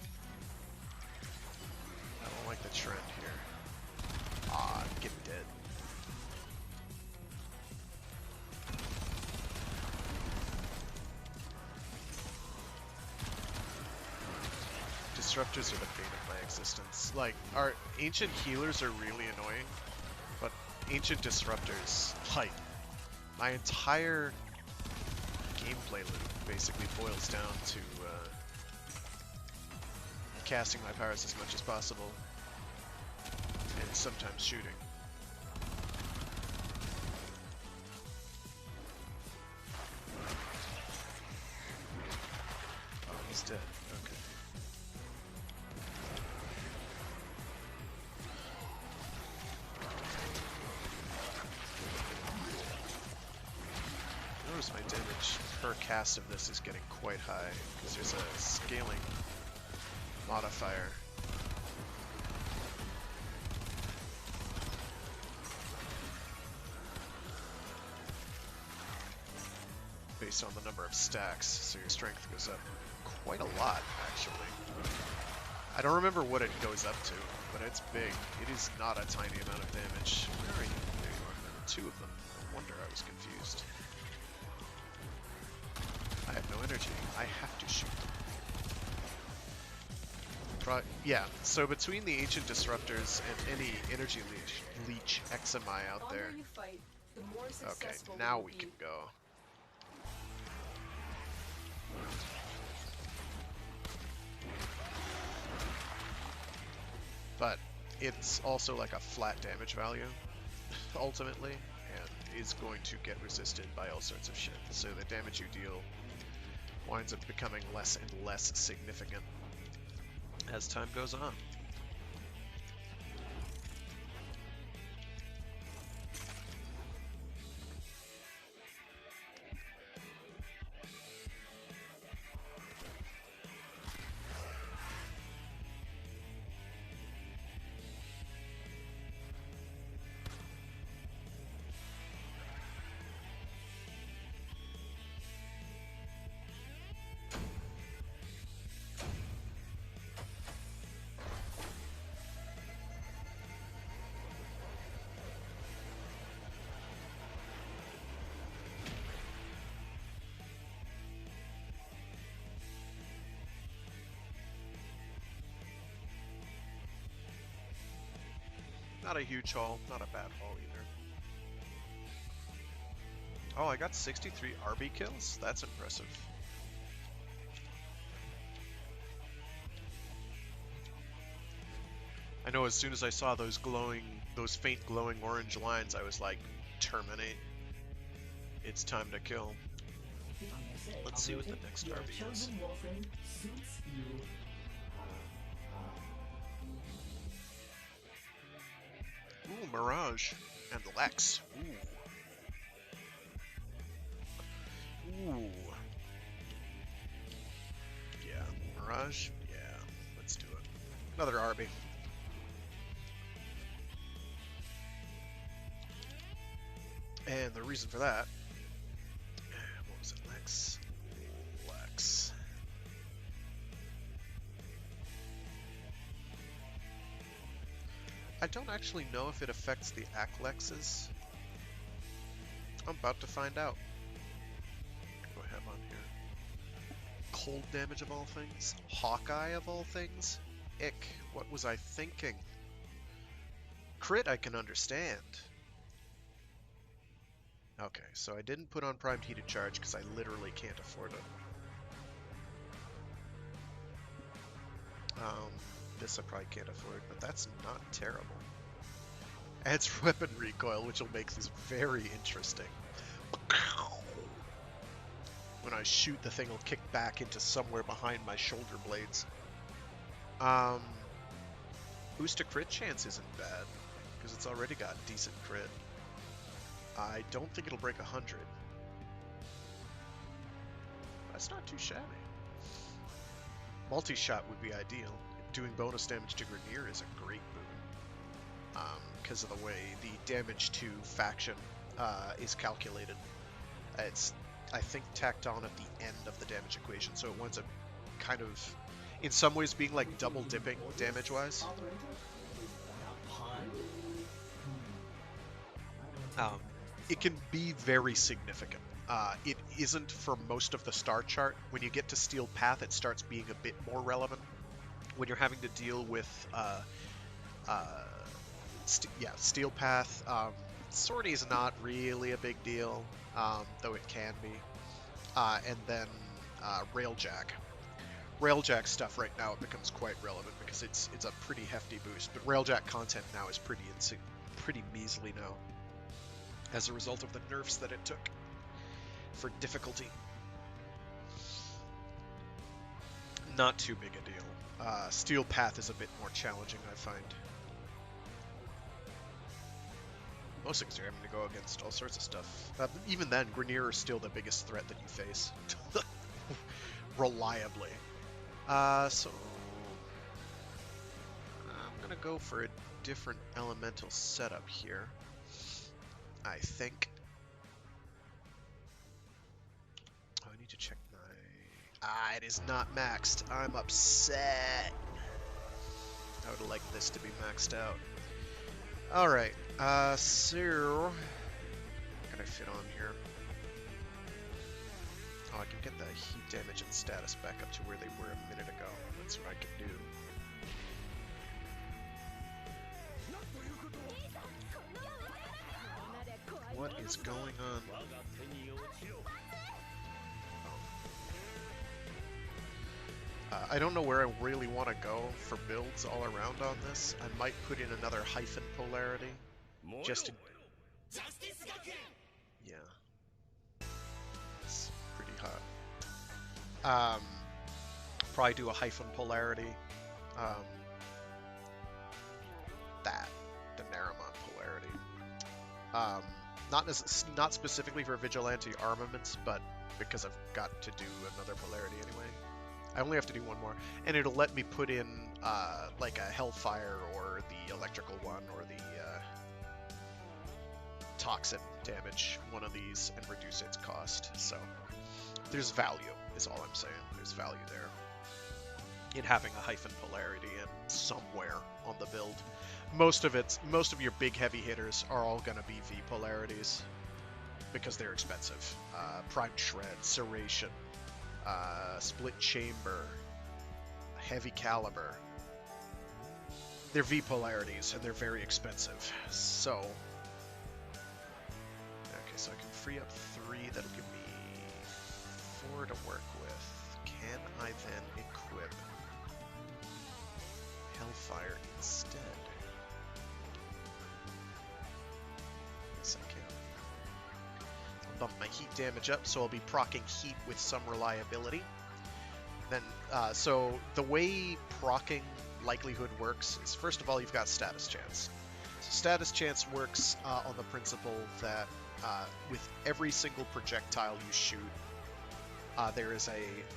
disruptors are the bane of my existence. Like, our ancient healers are really annoying, but ancient disruptors, like, my entire gameplay loop basically boils down to casting my powers as much as possible, and sometimes shooting. Oh, he's dead. Okay. Notice my damage per cast of this is getting quite high, because there's a scaling modifier. Based on the number of stacks, so your strength goes up quite a lot, actually. I don't remember what it goes up to, but it's big. It is not a tiny amount of damage. Where are you? There you are. There were two of them. No wonder I was confused. I have no energy. I have to shoot them. Yeah, so between the Ancient Disruptors and any Energy Leech XMI out there... Okay, now we can go. But it's also like a flat damage value, ultimately, and is going to get resisted by all sorts of shit. So the damage you deal winds up becoming less and less significant as time goes on. Not a huge haul, not a bad haul either. Oh, I got 63 RB kills? That's impressive. I know as soon as I saw those faint glowing orange lines, I was like, terminate. It's time to kill. Let's see what the next RB is. Ooh, Mirage and Lex. Ooh. Ooh. Yeah, Mirage. Yeah, let's do it. Another RB. And the reason for that, what was it, Lex? Lex. I don't actually know if it affects the Aclexes. I'm about to find out. What do I have on here? Cold damage of all things? Hawkeye of all things? Ick. What was I thinking? Crit I can understand. Okay, so I didn't put on primed heated charge because I literally can't afford it. This I probably can't afford, but that's not terrible. Adds weapon recoil, which will make this very interesting. When I shoot, the thing will kick back into somewhere behind my shoulder blades. Boost to crit chance isn't bad, because it's already got decent crit. I don't think it'll break 100. That's not too shabby. Multi-shot would be ideal. Doing bonus damage to Grenier is a great boon. Because of the way the damage to faction is calculated. It's, I think, tacked on at the end of the damage equation, so it winds up kind of, in some ways, being like double dipping damage-wise. It can be very significant. It isn't for most of the star chart. When you get to Steel Path, it starts being a bit more relevant, when you're having to deal with Steel Path. Sortie is not really a big deal, though it can be. And then Railjack. Railjack stuff right now, it becomes quite relevant because it's a pretty hefty boost. But Railjack content now is pretty measly now, as a result of the nerfs that it took for difficulty. Not too big a deal. Steel Path is a bit more challenging, I find. Most things are having to go against all sorts of stuff. Even then, Grineer is still the biggest threat that you face. Reliably. So I'm gonna go for a different elemental setup here, I think. Oh, I need to check my... it is not maxed. I'm upset. I would like this to be maxed out. Alright, so... what can I fit on here? Oh, I can get the heat damage and status back up to where they were a minute ago. That's what I can do. What is going on? I don't know where I really want to go for builds all around on this. I might put in another hyphen polarity. Just to... yeah. It's pretty hot. Probably do a hyphen polarity. The Naramon polarity. Not specifically for vigilante armaments, but because I've got to do another polarity anyway. I only have to do one more, and it'll let me put in like a Hellfire or the electrical one or the toxin damage, one of these, and reduce its cost. So there's value, is all I'm saying. There's value there in having a hyphen polarity in somewhere on the build. Most of your big heavy hitters are all gonna be V polarities because they're expensive. Prime Shred, Serration, Split Chamber, Heavy Caliber. They're V polarities and they're very expensive. So, okay, so I can free up 3. That'll give me 4 to work with. Can I then equip Hellfire instead? Yes, I can. I'll bump my heat damage up, so I'll be proccing heat with some reliability. Then, so the way proccing likelihood works is, first of all, you've got status chance. So status chance works on the principle that with every single projectile you shoot, there is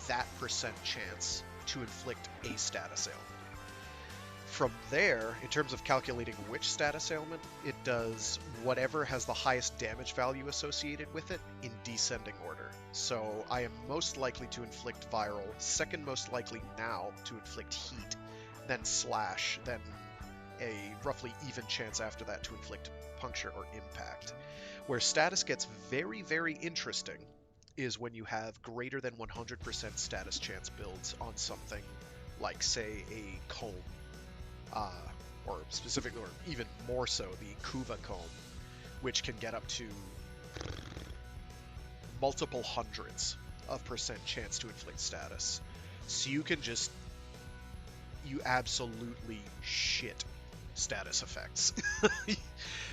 that percent chance to inflict a status ailment. From there, in terms of calculating which status ailment, it does whatever has the highest damage value associated with it in descending order. So I am most likely to inflict viral, second most likely now to inflict heat, then slash, then a roughly even chance after that to inflict puncture or impact. Where status gets very, very interesting is when you have greater than 100% status chance builds on something like, say, a comb. Or specifically, or even more so, the Kuva comb, which can get up to multiple hundreds of percent chance to inflict status. So you absolutely shit status effects.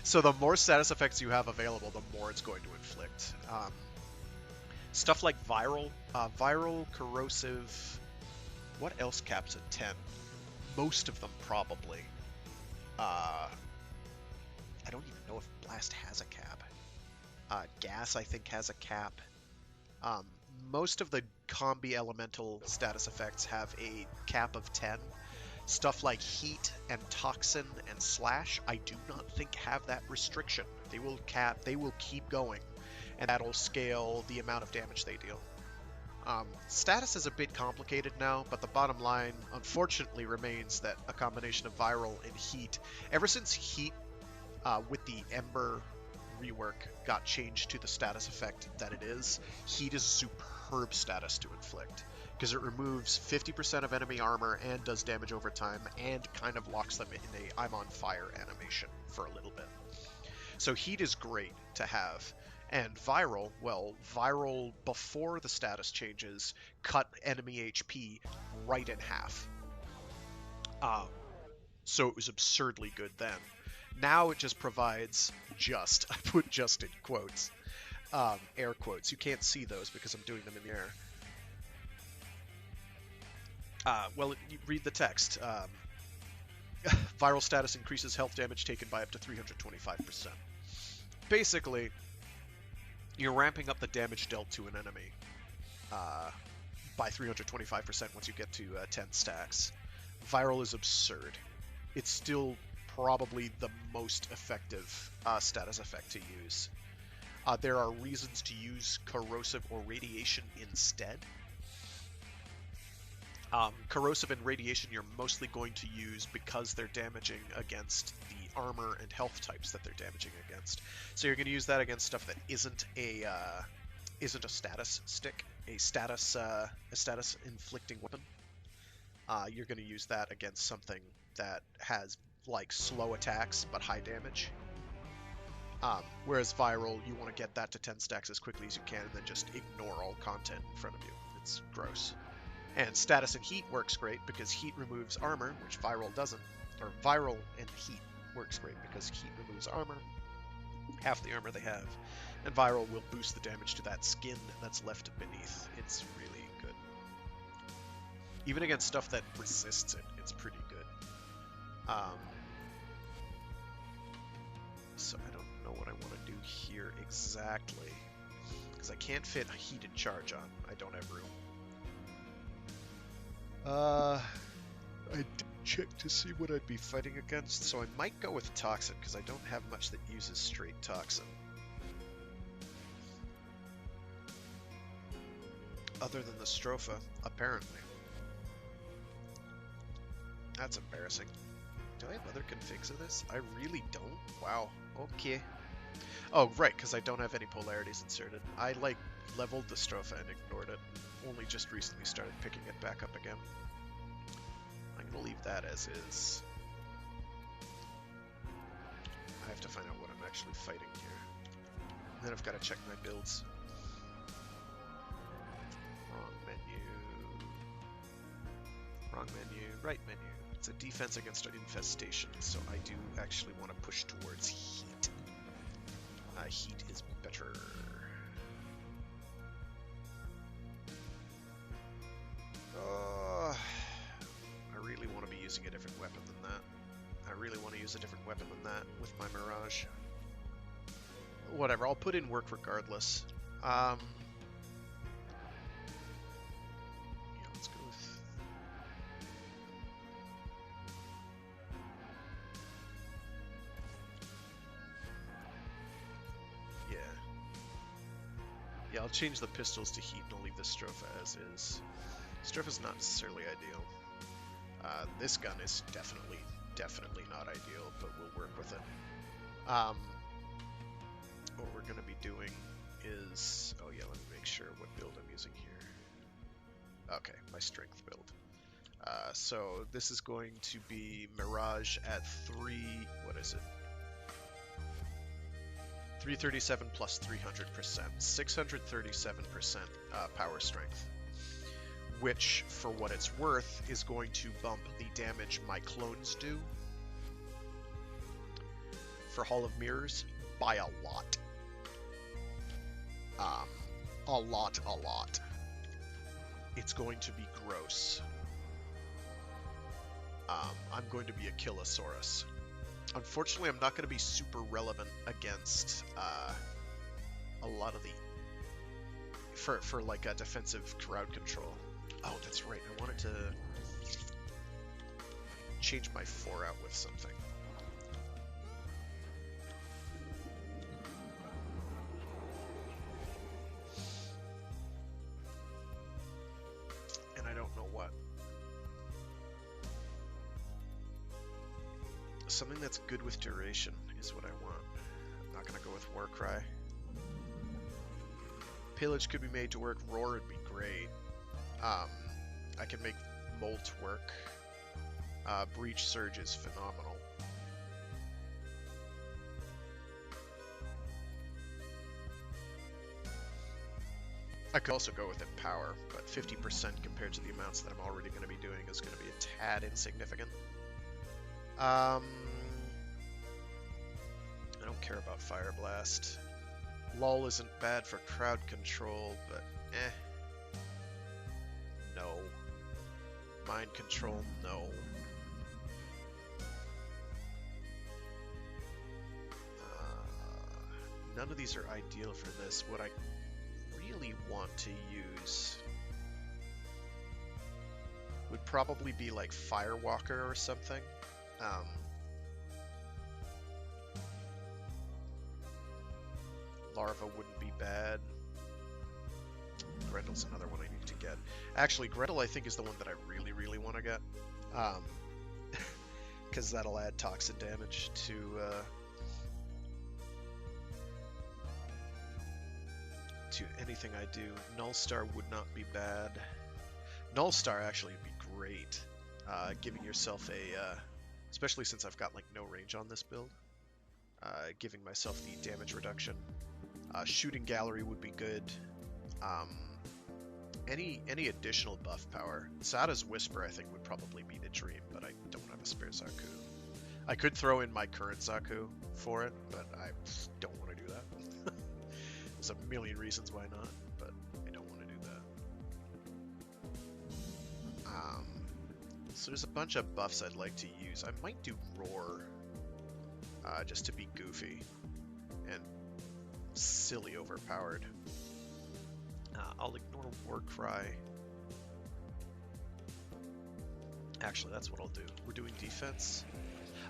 So the more status effects you have available, the more it's going to inflict. Stuff like viral, corrosive, what else caps at 10? Most of them probably. I don't even know if Blast has a cap. Gas, I think, has a cap. Most of the combi elemental status effects have a cap of 10. Stuff like Heat and Toxin and Slash, I do not think have that restriction. They will keep going, and that'll scale the amount of damage they deal. Status is a bit complicated now, but the bottom line, unfortunately, remains that a combination of viral and heat, ever since heat with the Ember rework got changed to the status effect that it is, heat is superb status to inflict. because it removes 50% of enemy armor and does damage over time and kind of locks them in a I'm on fire animation for a little bit. So heat is great to have. And viral, well, viral before the status changes cut enemy HP right in half. So it was absurdly good then. Now it just provides just, I put just in quotes, air quotes. You can't see those because I'm doing them in the air. Well, you read the text. Viral status increases health damage taken by up to 325%. Basically, you're ramping up the damage dealt to an enemy by 325% once you get to 10 stacks. Viral is absurd. It's still probably the most effective status effect to use. There are reasons to use corrosive or radiation instead. Corrosive and radiation you're mostly going to use because they're damaging against the armor and health types that they're damaging against. So you're going to use that against stuff that isn't a status stick, a status inflicting weapon. You're going to use that against something that has like slow attacks but high damage. Whereas viral, you want to get that to 10 stacks as quickly as you can and then just ignore all content in front of you. It's gross. And status and heat works great because heat removes armor, which viral doesn't. Or viral and heat works great because heat removes armor, half the armor they have. And viral will boost the damage to that skin that's left beneath. It's really good. Even against stuff that resists it, it's pretty good. So I don't know what I want to do here exactly, because I can't fit a heated charge on. I don't have room. I did check to see what I'd be fighting against, so I might go with Toxin, because I don't have much that uses straight Toxin. Other than the Stropha, apparently. That's embarrassing. Do I have other configs of this? I really don't. Wow. Okay. Oh, right, because I don't have any polarities inserted. I, leveled the Stropha and ignored it. Only just recently started picking it back up again. I'm going to leave that as is. I have to find out what I'm actually fighting here. And then I've got to check my builds. Wrong menu. Wrong menu. Right menu. It's a defense against an infestation, so I do actually want to push towards heat. Heat is better. I really want to be using a different weapon than that. I really want to use a different weapon than that with my Mirage. Whatever, I'll put in work regardless. Yeah, let's go with... Yeah, I'll change the pistols to heat and I'll leave the Stropha as is. Stropha's not necessarily ideal. This gun is definitely not ideal, but we'll work with it. What we're going to be doing is... Oh yeah, let me make sure what build I'm using here. Okay, my strength build. So this is going to be Mirage at 3... What is it? 337 plus 300%. 637% power strength. Which, for what it's worth, is going to bump the damage my clones do for Hall of Mirrors by a lot. A lot. It's going to be gross. I'm going to be a Killosaurus. Unfortunately, I'm not going to be super relevant against a lot of the... For like a defensive crowd control. Oh, that's right. I wanted to change my 4 out with something. And I don't know what. Something that's good with duration is what I want. I'm not going to go with Warcry. Pillage could be made to work. Roar would be great. I can make Molt work. Breach Surge is phenomenal. I could also go with Empower, but 50% compared to the amounts that I'm already going to be doing is going to be a tad insignificant. I don't care about Fire Blast. Lull isn't bad for crowd control, but no. Mind Control, no. None of these are ideal for this. What I really want to use would probably be like Firewalker or something. Larva wouldn't be bad. Grendel's another one I need to get. Actually, Grendel I think is the one that I really, really want to get. Because that'll add toxin damage to anything I do. Nullstar would not be bad. Nullstar actually would be great. Giving yourself a, especially since I've got like no range on this build, giving myself the damage reduction. Shooting Gallery would be good. Any additional buff power. Sada's Whisper I think would probably be the dream, but I don't have a spare Zaku. I could throw in my current Zaku for it, but I don't want to do that. There's a million reasons why not, but I don't want to do that. So there's a bunch of buffs I'd like to use. I might do Roar, just to be goofy and silly overpowered. I'll ignore Warcry. Actually, that's what I'll do. We're doing defense.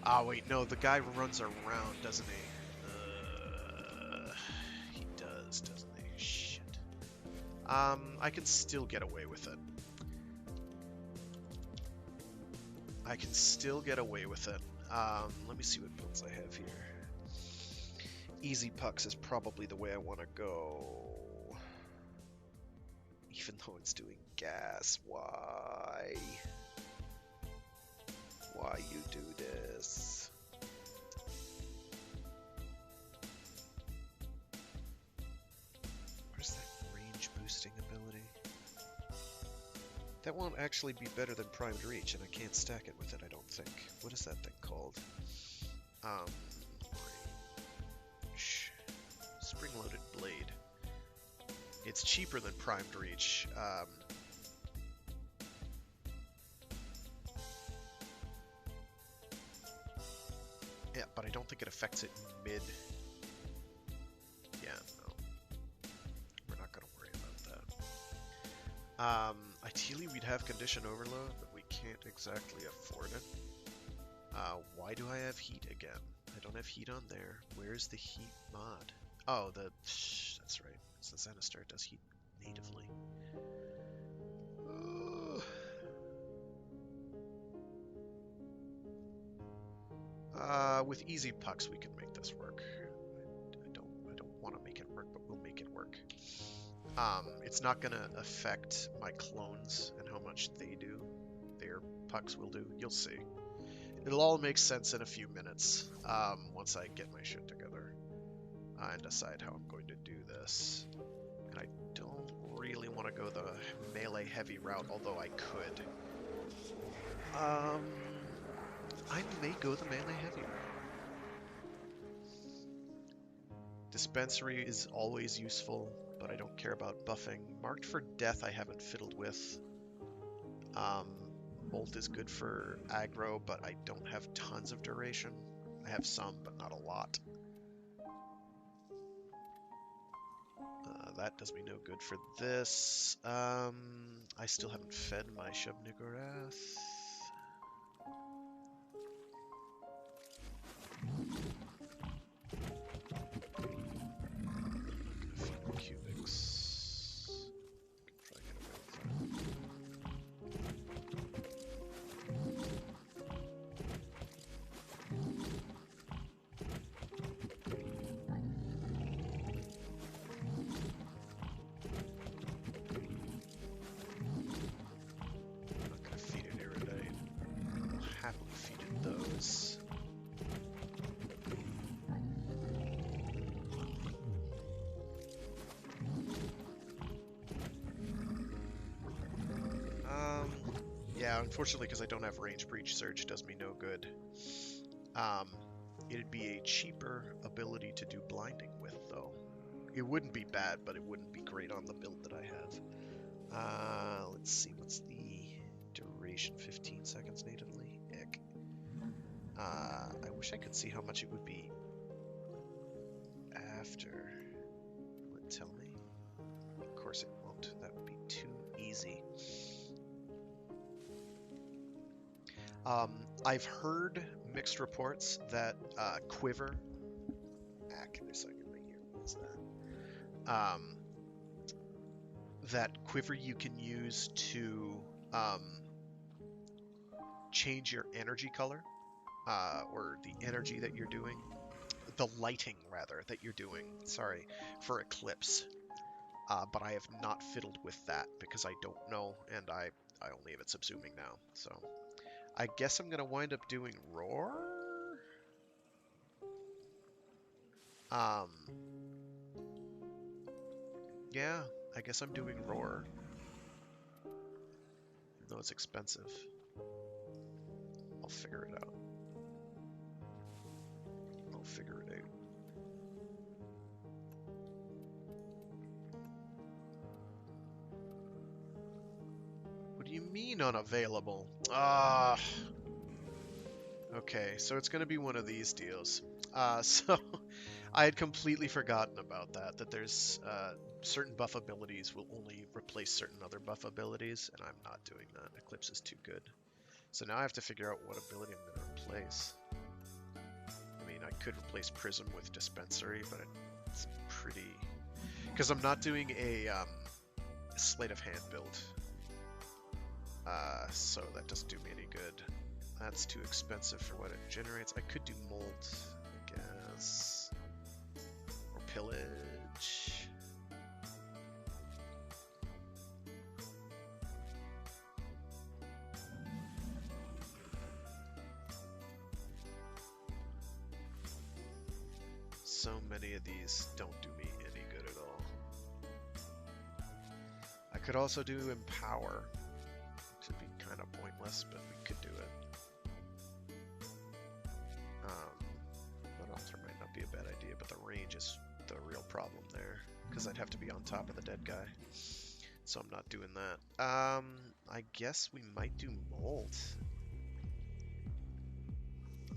Ah, wait, no, the guy runs around, doesn't he? He does, doesn't he? Shit. I can still get away with it. I can still get away with it. Let me see what builds I have here. Easy Pucks is probably the way I want to go. Even though it's doing gas, why? Why you do this? Where's that range boosting ability? That won't actually be better than Primed Reach, and I can't stack it with it, I don't think. What is that thing called? Range. Spring-loaded blade. It's cheaper than Primed Reach. Yeah, but I don't think it affects it mid. Yeah, no. We're not going to worry about that. Ideally, we'd have Condition Overload, but we can't exactly afford it. Why do I have Heat again? I don't have Heat on there. Where's the Heat mod? Oh, that's right. It's the Zenistar. It does Heat natively. With Easy Pucks, we can make this work. I don't want to make it work, but we'll make it work. It's not going to affect my clones and how much they do. Their pucks will do. You'll see. It'll all make sense in a few minutes, once I get my shit together and decide how I'm going to do this. And I don't really want to go the melee heavy route, although I could. I may go the melee heavy route. Dispensary is always useful, but I don't care about buffing. Marked for Death I haven't fiddled with. Molt is good for aggro, but I don't have tons of duration. I have some, but not a lot. That does me no good for this. I still haven't fed my Shub Nigorath. unfortunately, because I don't have range breach surge, does me no good. It'd be a cheaper ability to do blinding with, though. It wouldn't be bad, but it wouldn't be great on the build that I have. Let's see, what's the duration? 15 seconds natively? Ick. I wish I could see how much it would be after. Will it tell me? Of course it won't. That would be too easy. I've heard mixed reports that Quiver, there's something right here. What is that? That Quiver you can use to change your energy color, or the energy that you're doing, the lighting rather that you're doing. Sorry, for Eclipse. But I have not fiddled with that because I don't know, and I only have it subsuming now. So I guess I'm gonna wind up doing Roar. Yeah, I guess I'm doing Roar. Even though it's expensive. I'll figure it out. I'll figure it out. What do you mean unavailable? Okay, so it's gonna be one of these deals. So I had completely forgotten about that there's certain buff abilities will only replace certain other buff abilities, and I'm not doing that. Eclipse is too good. So now I have to figure out what ability I'm going to replace. I mean, I could replace Prism with Dispensary, but it's pretty... Because I'm not doing a Sleight of Hand build. So that doesn't do me any good. That's too expensive for what it generates. I could do Mold, I guess. Or Pillage. So many of these don't do me any good at all. I could also do Empower, which would be kind of pointless, but we could do it. But Alter might not be a bad idea, but the range is the real problem there, because I'd have to be on top of the dead guy. So I'm not doing that. I guess we might do Mold.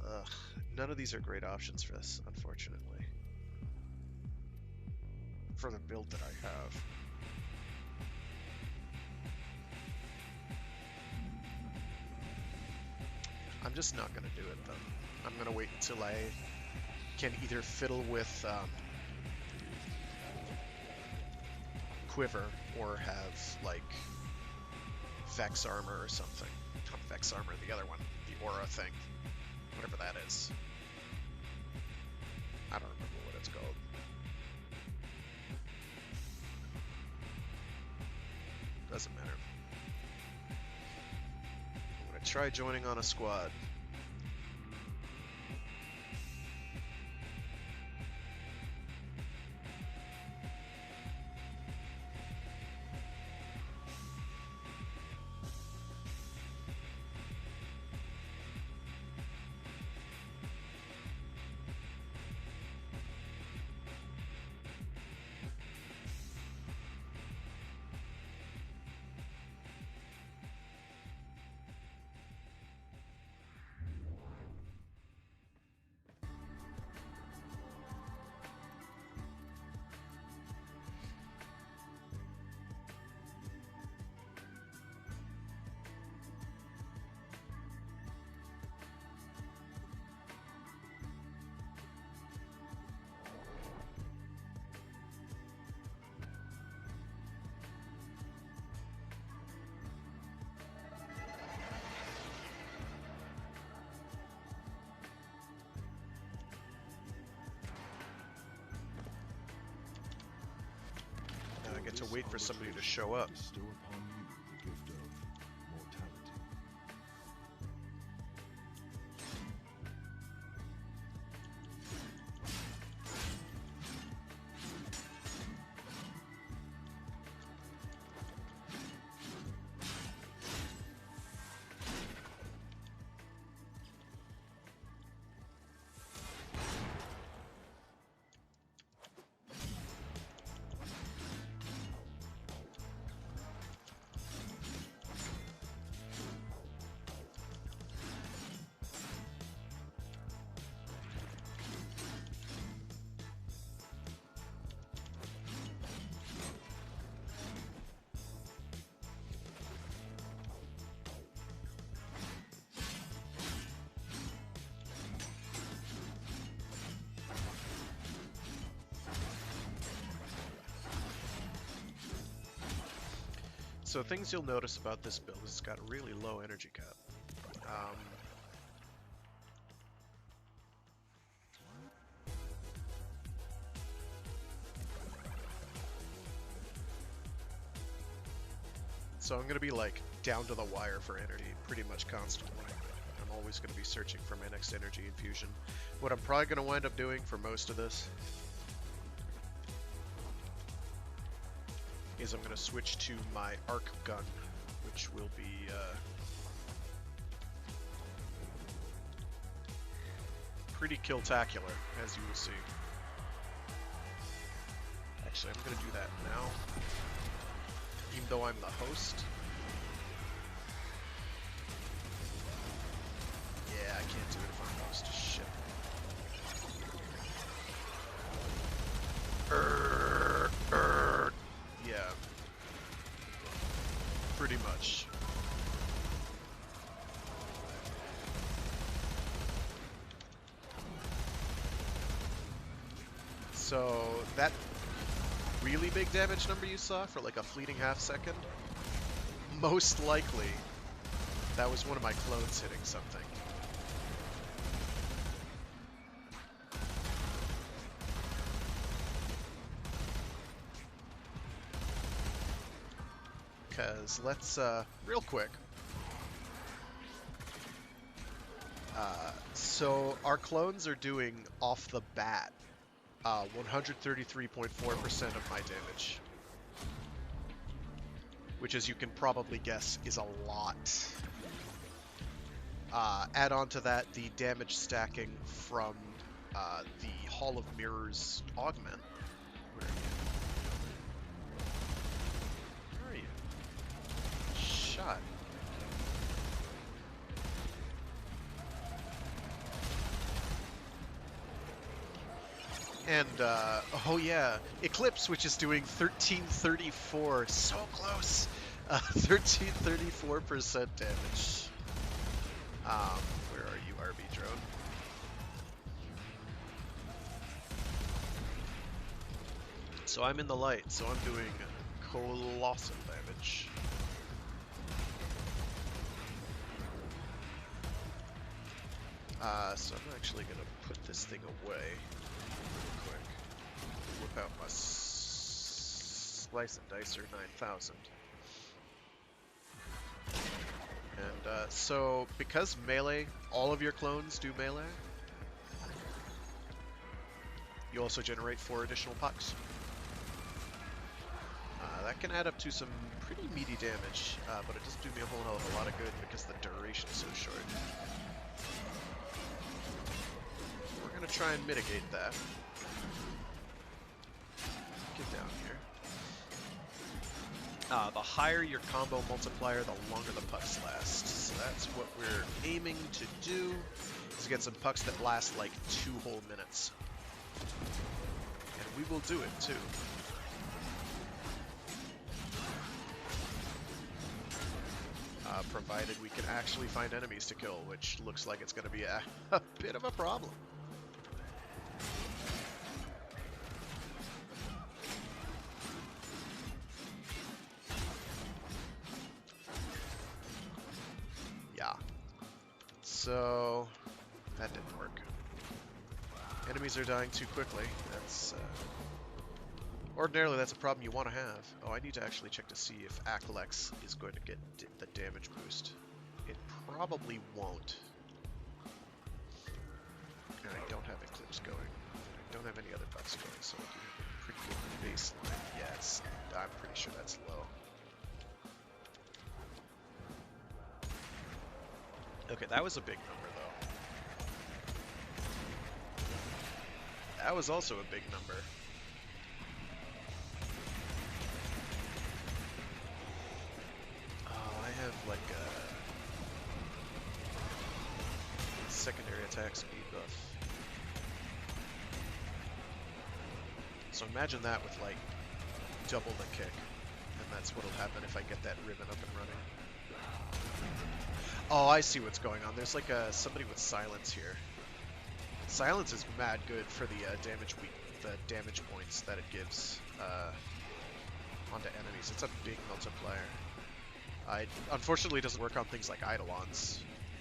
Ugh, none of these are great options for this, unfortunately. For the build that I have. I'm just not going to do it, though. I'm going to wait until I can either fiddle with Quiver or have, like, Vex Armor or something. Not Vex Armor, the other one. The Aura thing. Whatever that is. I don't remember what it's called. Doesn't matter. I'm gonna try joining on a squad. I get to wait for somebody to show up. Bestow upon you the gift of mortality. So things you'll notice about this build is it's got a really low energy cap. So I'm going to be like down to the wire for energy pretty much constantly. I'm always going to be searching for my next energy infusion. What I'm probably going to wind up doing for most of this is I'm going to switch to my arc gun, which will be pretty kill-tacular, as you will see. Actually, I'm going to do that now, even though I'm the host. Yeah, I can't do it if I'm host. Shit. Yeah. Pretty much. So, that really big damage number you saw for like a fleeting half second, most likely that was one of my clones hitting something. Because let's, real quick. So our clones are doing off the bat 133.4% of my damage. Which, as you can probably guess, is a lot. Add on to that the damage stacking from the Hall of Mirrors augment. Where are you? Where are you? Shot. And, oh yeah, Eclipse, which is doing 1334, so close, 1334% damage. Where are you, RB drone? So I'm in the light, so I'm doing colossal damage. So I'm actually gonna put this thing away. Whip out my Slice and Dicer 9000. And so, because melee, all of your clones do melee, you also generate 4 additional pucks. That can add up to some pretty meaty damage, but it doesn't do me a whole hell of a lot of good because the duration is so short. We're gonna try and mitigate that. Get down here. The higher your combo multiplier, the longer the pucks last. So that's what we're aiming to do, is get some pucks that last like 2 whole minutes. And we will do it too. Provided we can actually find enemies to kill, which looks like it's going to be a bit of a problem. Yeah. So, that didn't work. Enemies are dying too quickly. That's, ordinarily that's a problem you want to have. Oh, I need to actually check to see if Akalex is going to get the damage boost. It probably won't. And I don't have Eclipse going. I don't have any other buffs going, so I do have a pretty good baseline. Yes, I'm pretty sure that's low. Okay, that was a big number, though. That was also a big number. Like a secondary attack speed buff. So imagine that with like double the kick, and that's what'll happen if I get that ribbon up and running. Oh, I see what's going on. There's like somebody with silence here. Silence is mad good for the damage points that it gives onto enemies. It's a big multiplier. It unfortunately doesn't work on things like Eidolons.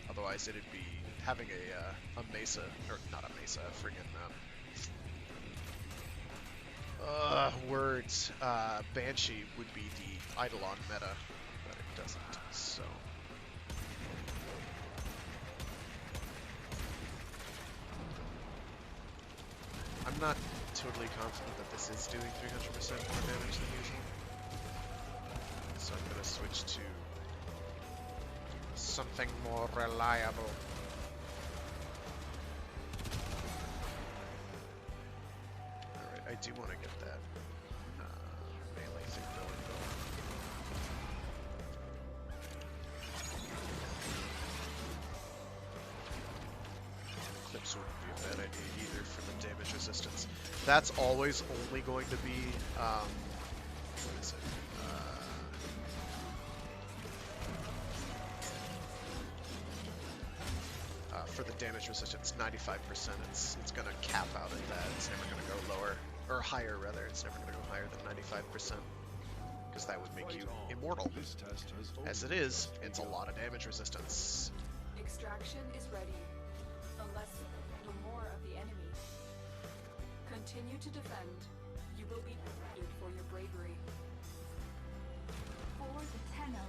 Otherwise, it'd be having a mesa, or not a mesa, a friggin' words. Banshee would be the Eidolon meta, but it doesn't. So. I'm not totally confident that this is doing 300% more damage than usual. So I'm gonna switch to something more reliable. Alright, I do want to get that melee thing going though. Clips wouldn't be a bad idea either for the damage resistance. That's always only going to be, what is it? For the damage resistance, 95%. It's gonna cap out at that. It's never gonna go lower, or higher rather. It's never gonna go higher than 95%, because that would make you immortal. As it is, it's a lot of damage resistance. Extraction is ready. Unless no more of the enemy. Continue to defend. You will be rewarded for your bravery. For the Tenno.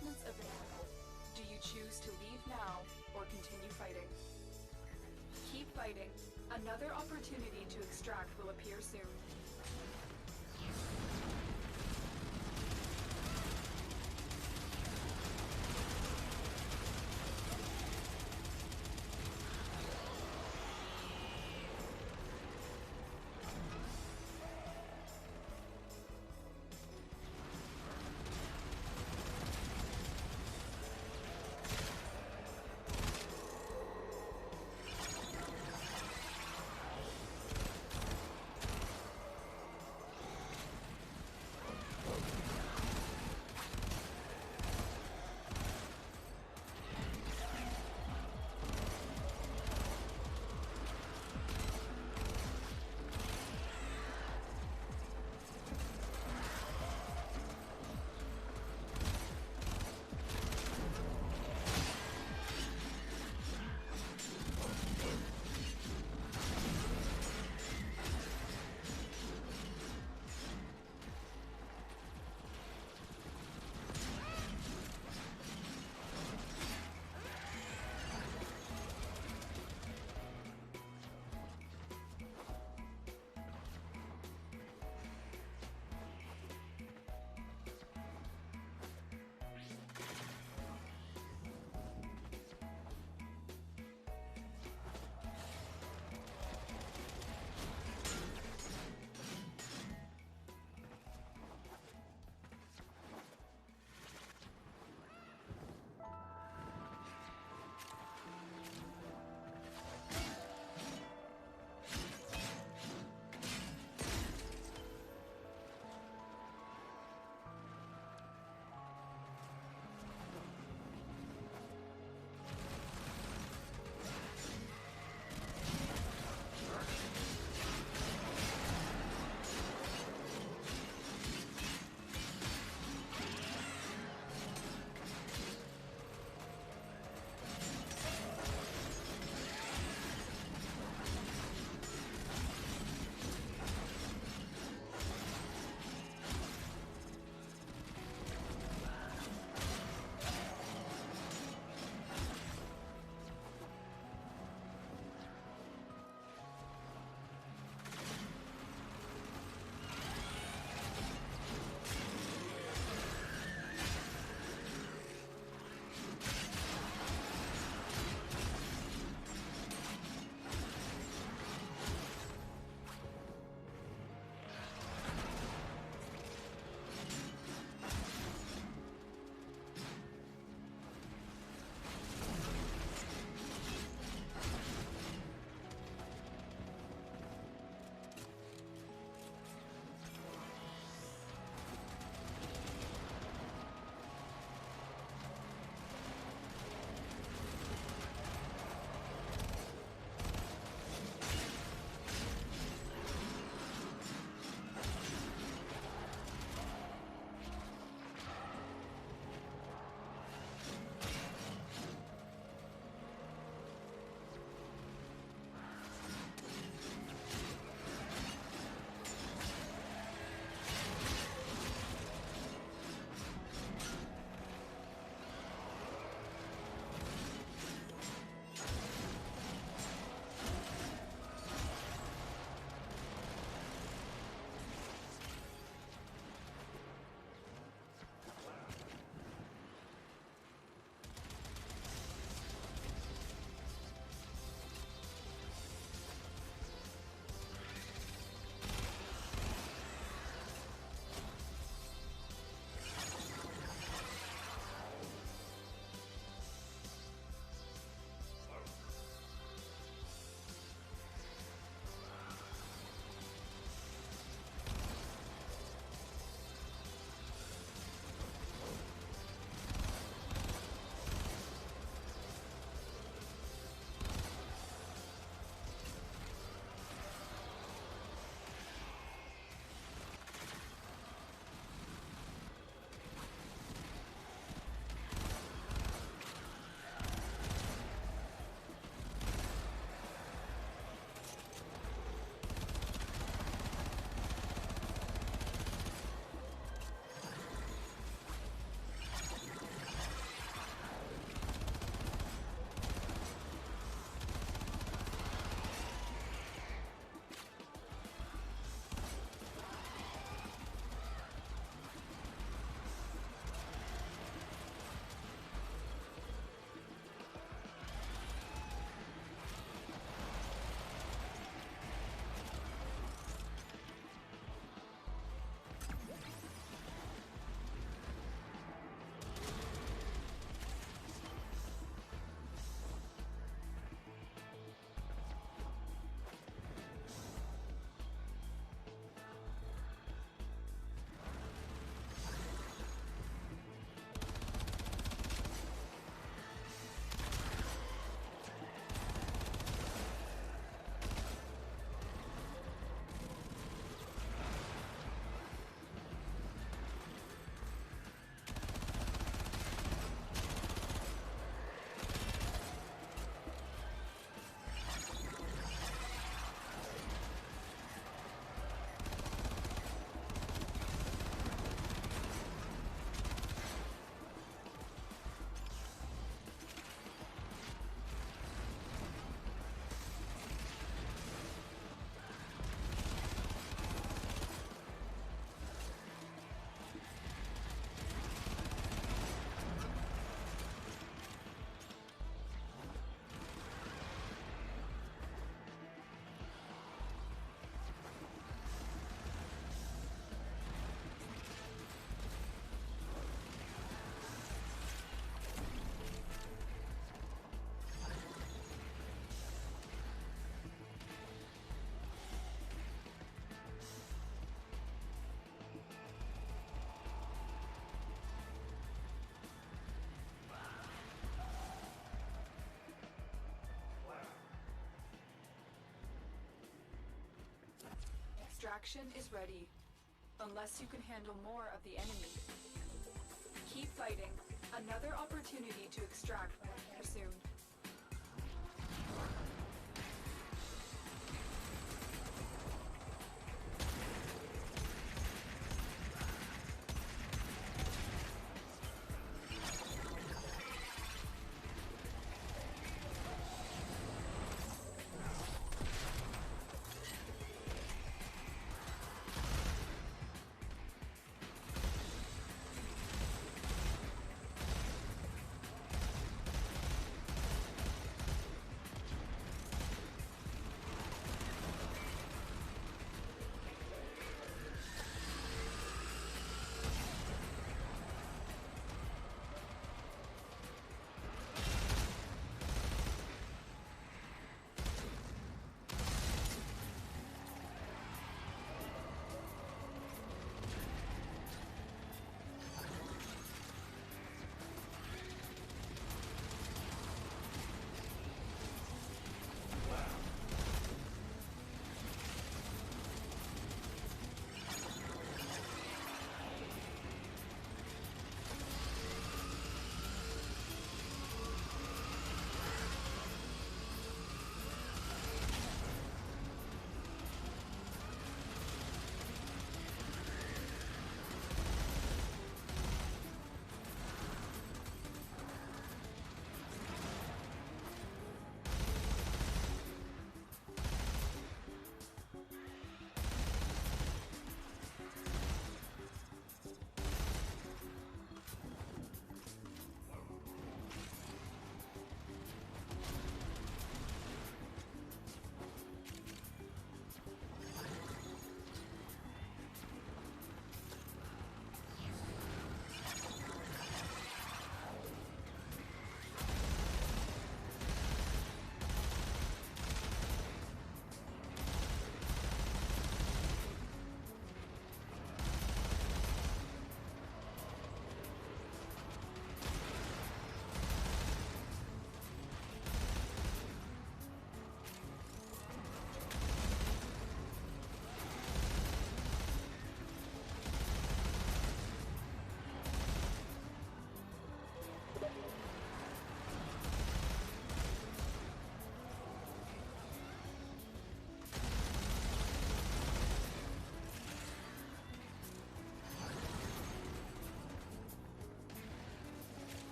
Reinforcements available. Do you choose to leave now or continue fighting? Keep fighting. Another opportunity to extract will appear soon. Extraction is ready. Unless you can handle more of the enemy. Keep fighting. Another opportunity to extract soon.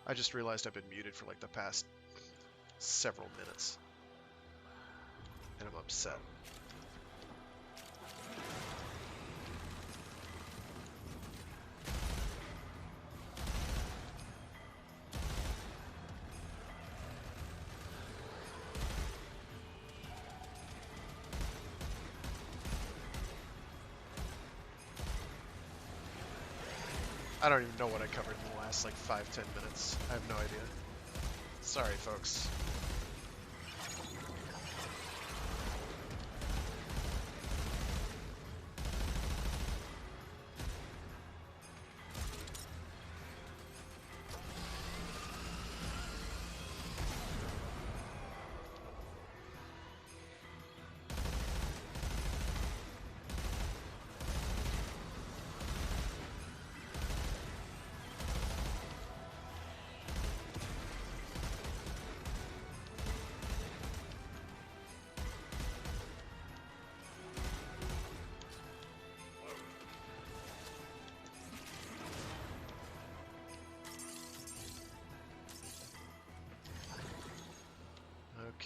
I just realized I've been muted for like the past several minutes. And I'm upset. I don't even know what I covered in the last like 5-10 minutes. I have no idea. Sorry, folks.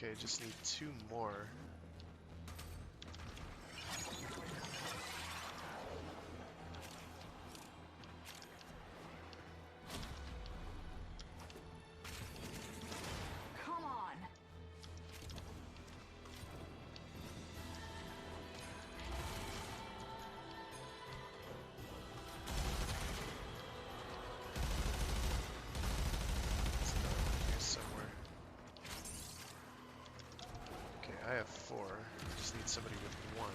Okay, just need 2 more. Come on. It's another one here somewhere. Okay, I have 4. I just need somebody with 1.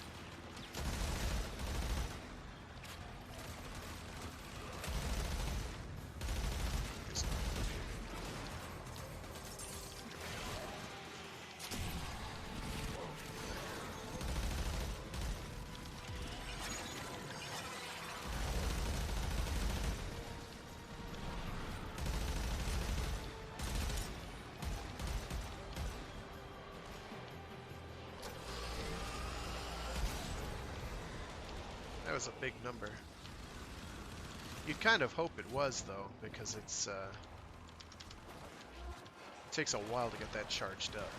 There's another one here. That was a big number. You'd kind of hope it was, though, because it takes a while to get that charged up.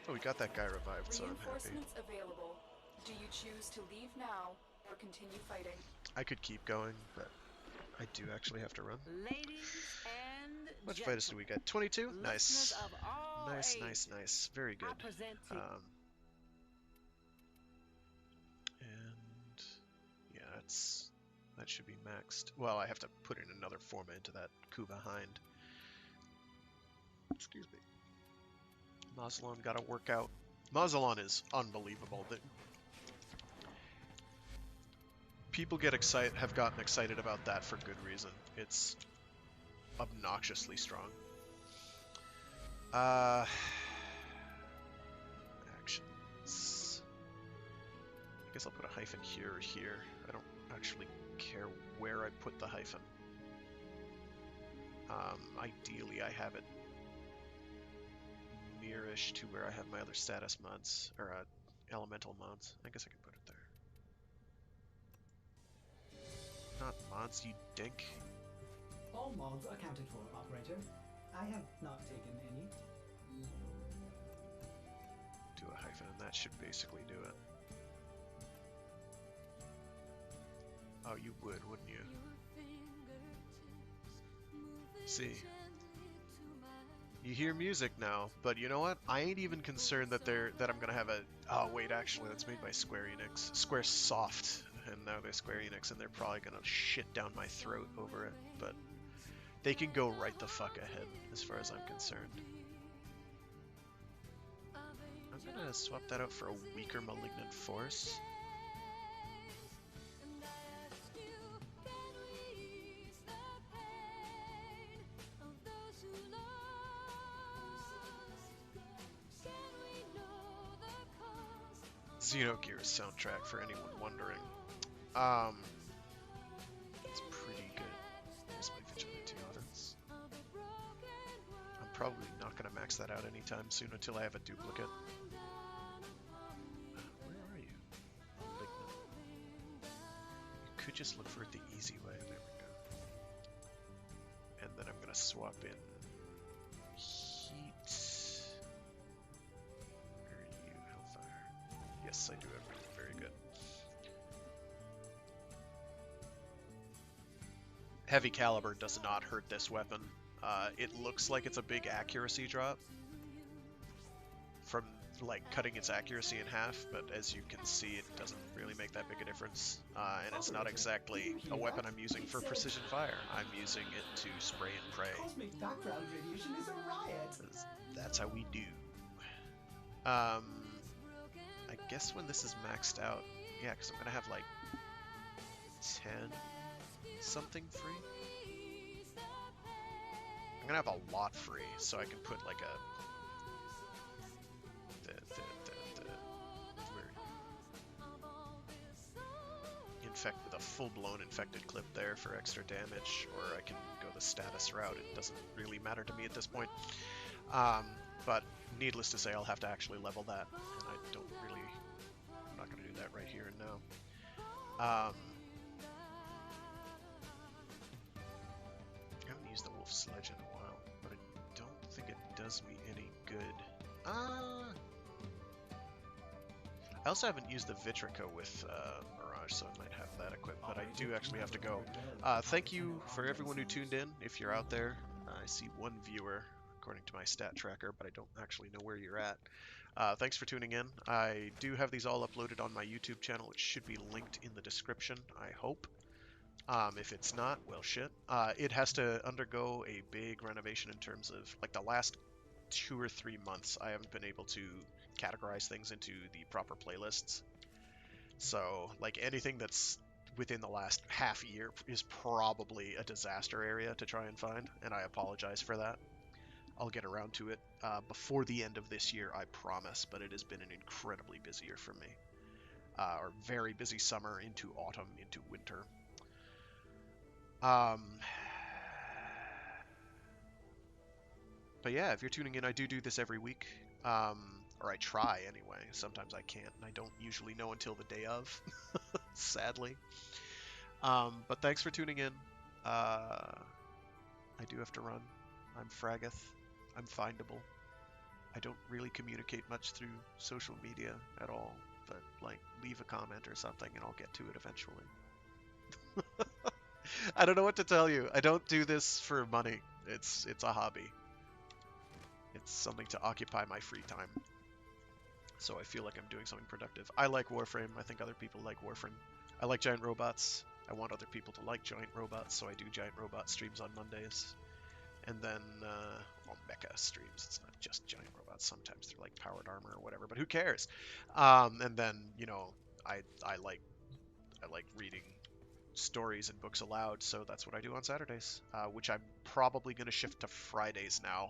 Oh, we got that guy revived, so I'm happy. Reinforcements available. Do you choose to leave now or continue fighting? I could keep going, but I do actually have to run. Ladies and What fighters do we get? 22? Nice. listeners of all Nice, ages, nice, nice. Very good. I present to you And yeah, that should be maxed. Well, I have to put in another forma into that coup behind. Excuse me. Mazalon got to work out. Mazalon is unbelievable. People have gotten excited about that for good reason. It's obnoxiously strong. Actions. I guess I'll put a hyphen here or here. I don't actually care where I put the hyphen. Ideally, I have it nearish to where I have my other status mods, or elemental mods. I guess I can put it there. Not mods, you dink. All mods accounted for, operator. I have not taken any. Do a hyphen, and that should basically do it. Oh, you would, wouldn't you? See. You hear music now, but you know what? I ain't even concerned that I'm gonna have a. Oh wait, actually, that's made by Square Enix. Squaresoft, and now they're Square Enix, and they're probably gonna shit down my throat over it. But they can go right the fuck ahead, as far as I'm concerned. I'm gonna swap that out for a weaker Malignant Force. Xenogears soundtrack, for anyone wondering. It's pretty good. Here's my Vigilante Audits. I'm probably not going to max that out anytime soon until I have a duplicate. Where are you? Malignant. You could just look for it the easy way. There we go. swap in heat. Where are you, Hellfire? Yes, I do have read. Very good. Heavy caliber does not hurt this weapon. It looks like it's a big accuracy drop from like cutting its accuracy in half, but as you can see, it doesn't really make that big a difference. And it's not exactly a weapon I'm using for precision fire. I'm using it to spray and pray. Cosmic background radiation is a riot. That's how we do. I guess when this is maxed out, yeah, because I'm gonna have like 10 something free. I'm gonna have a lot free, so I can put like a with a full-blown infected clip there for extra damage, or I can go the status route. It doesn't really matter to me at this point. But needless to say, I'll have to actually level that, and I don't really. I'm not going to do that right here and now. I haven't used the Wolf Sledge in a while, but I don't think it does me any good. I also haven't used the Vitrica with Mirage, so I might have that equipped, but I do actually have to go. Thank you for everyone who tuned in. If you're out there, I see one viewer according to my stat tracker, but I don't actually know where you're at. Thanks for tuning in. I do have these all uploaded on my YouTube channel. It should be linked in the description, I hope. If it's not, well, shit. It has to undergo a big renovation in terms of, like, the last 2 or 3 months, I haven't been able to categorize things into the proper playlists. So, like, anything that's within the last half year is probably a disaster area to try and find, and I apologize for that. I'll get around to it before the end of this year, I promise, but it has been an incredibly busy year for me. Or very busy summer into autumn, into winter. But yeah, if you're tuning in, I do this every week. Or I try anyway. Sometimes I can't, and I don't usually know until the day of, sadly. But thanks for tuning in. I do have to run. I'm Fraggoth. I'm findable. I don't really communicate much through social media at all, but like leave a comment or something and I'll get to it eventually. I don't know what to tell you. I don't do this for money. It's a hobby. It's something to occupy my free time. So I feel like I'm doing something productive. I like Warframe. I think other people like Warframe. I like giant robots. I want other people to like giant robots, so I do giant robot streams on Mondays. And then, well, mecha streams. It's not just giant robots. Sometimes they're like powered armor or whatever, but who cares? And then, you know, I like reading stories and books aloud, so that's what I do on Saturdays, which I'm probably going to shift to Fridays now.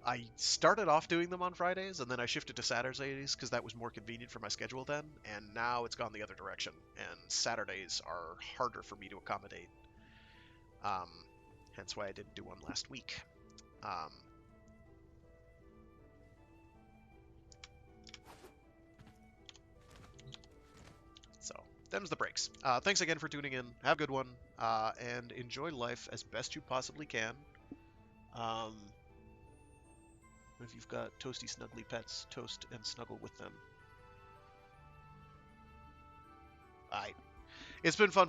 I started off doing them on Fridays, and then I shifted to Saturdays because that was more convenient for my schedule then, and now it's gone the other direction, and Saturdays are harder for me to accommodate. Hence why I didn't do one last week. So, them's the breaks. Thanks again for tuning in. Have a good one, and enjoy life as best you possibly can. If you've got toasty, snuggly pets, toast and snuggle with them. Alright. It's been fun.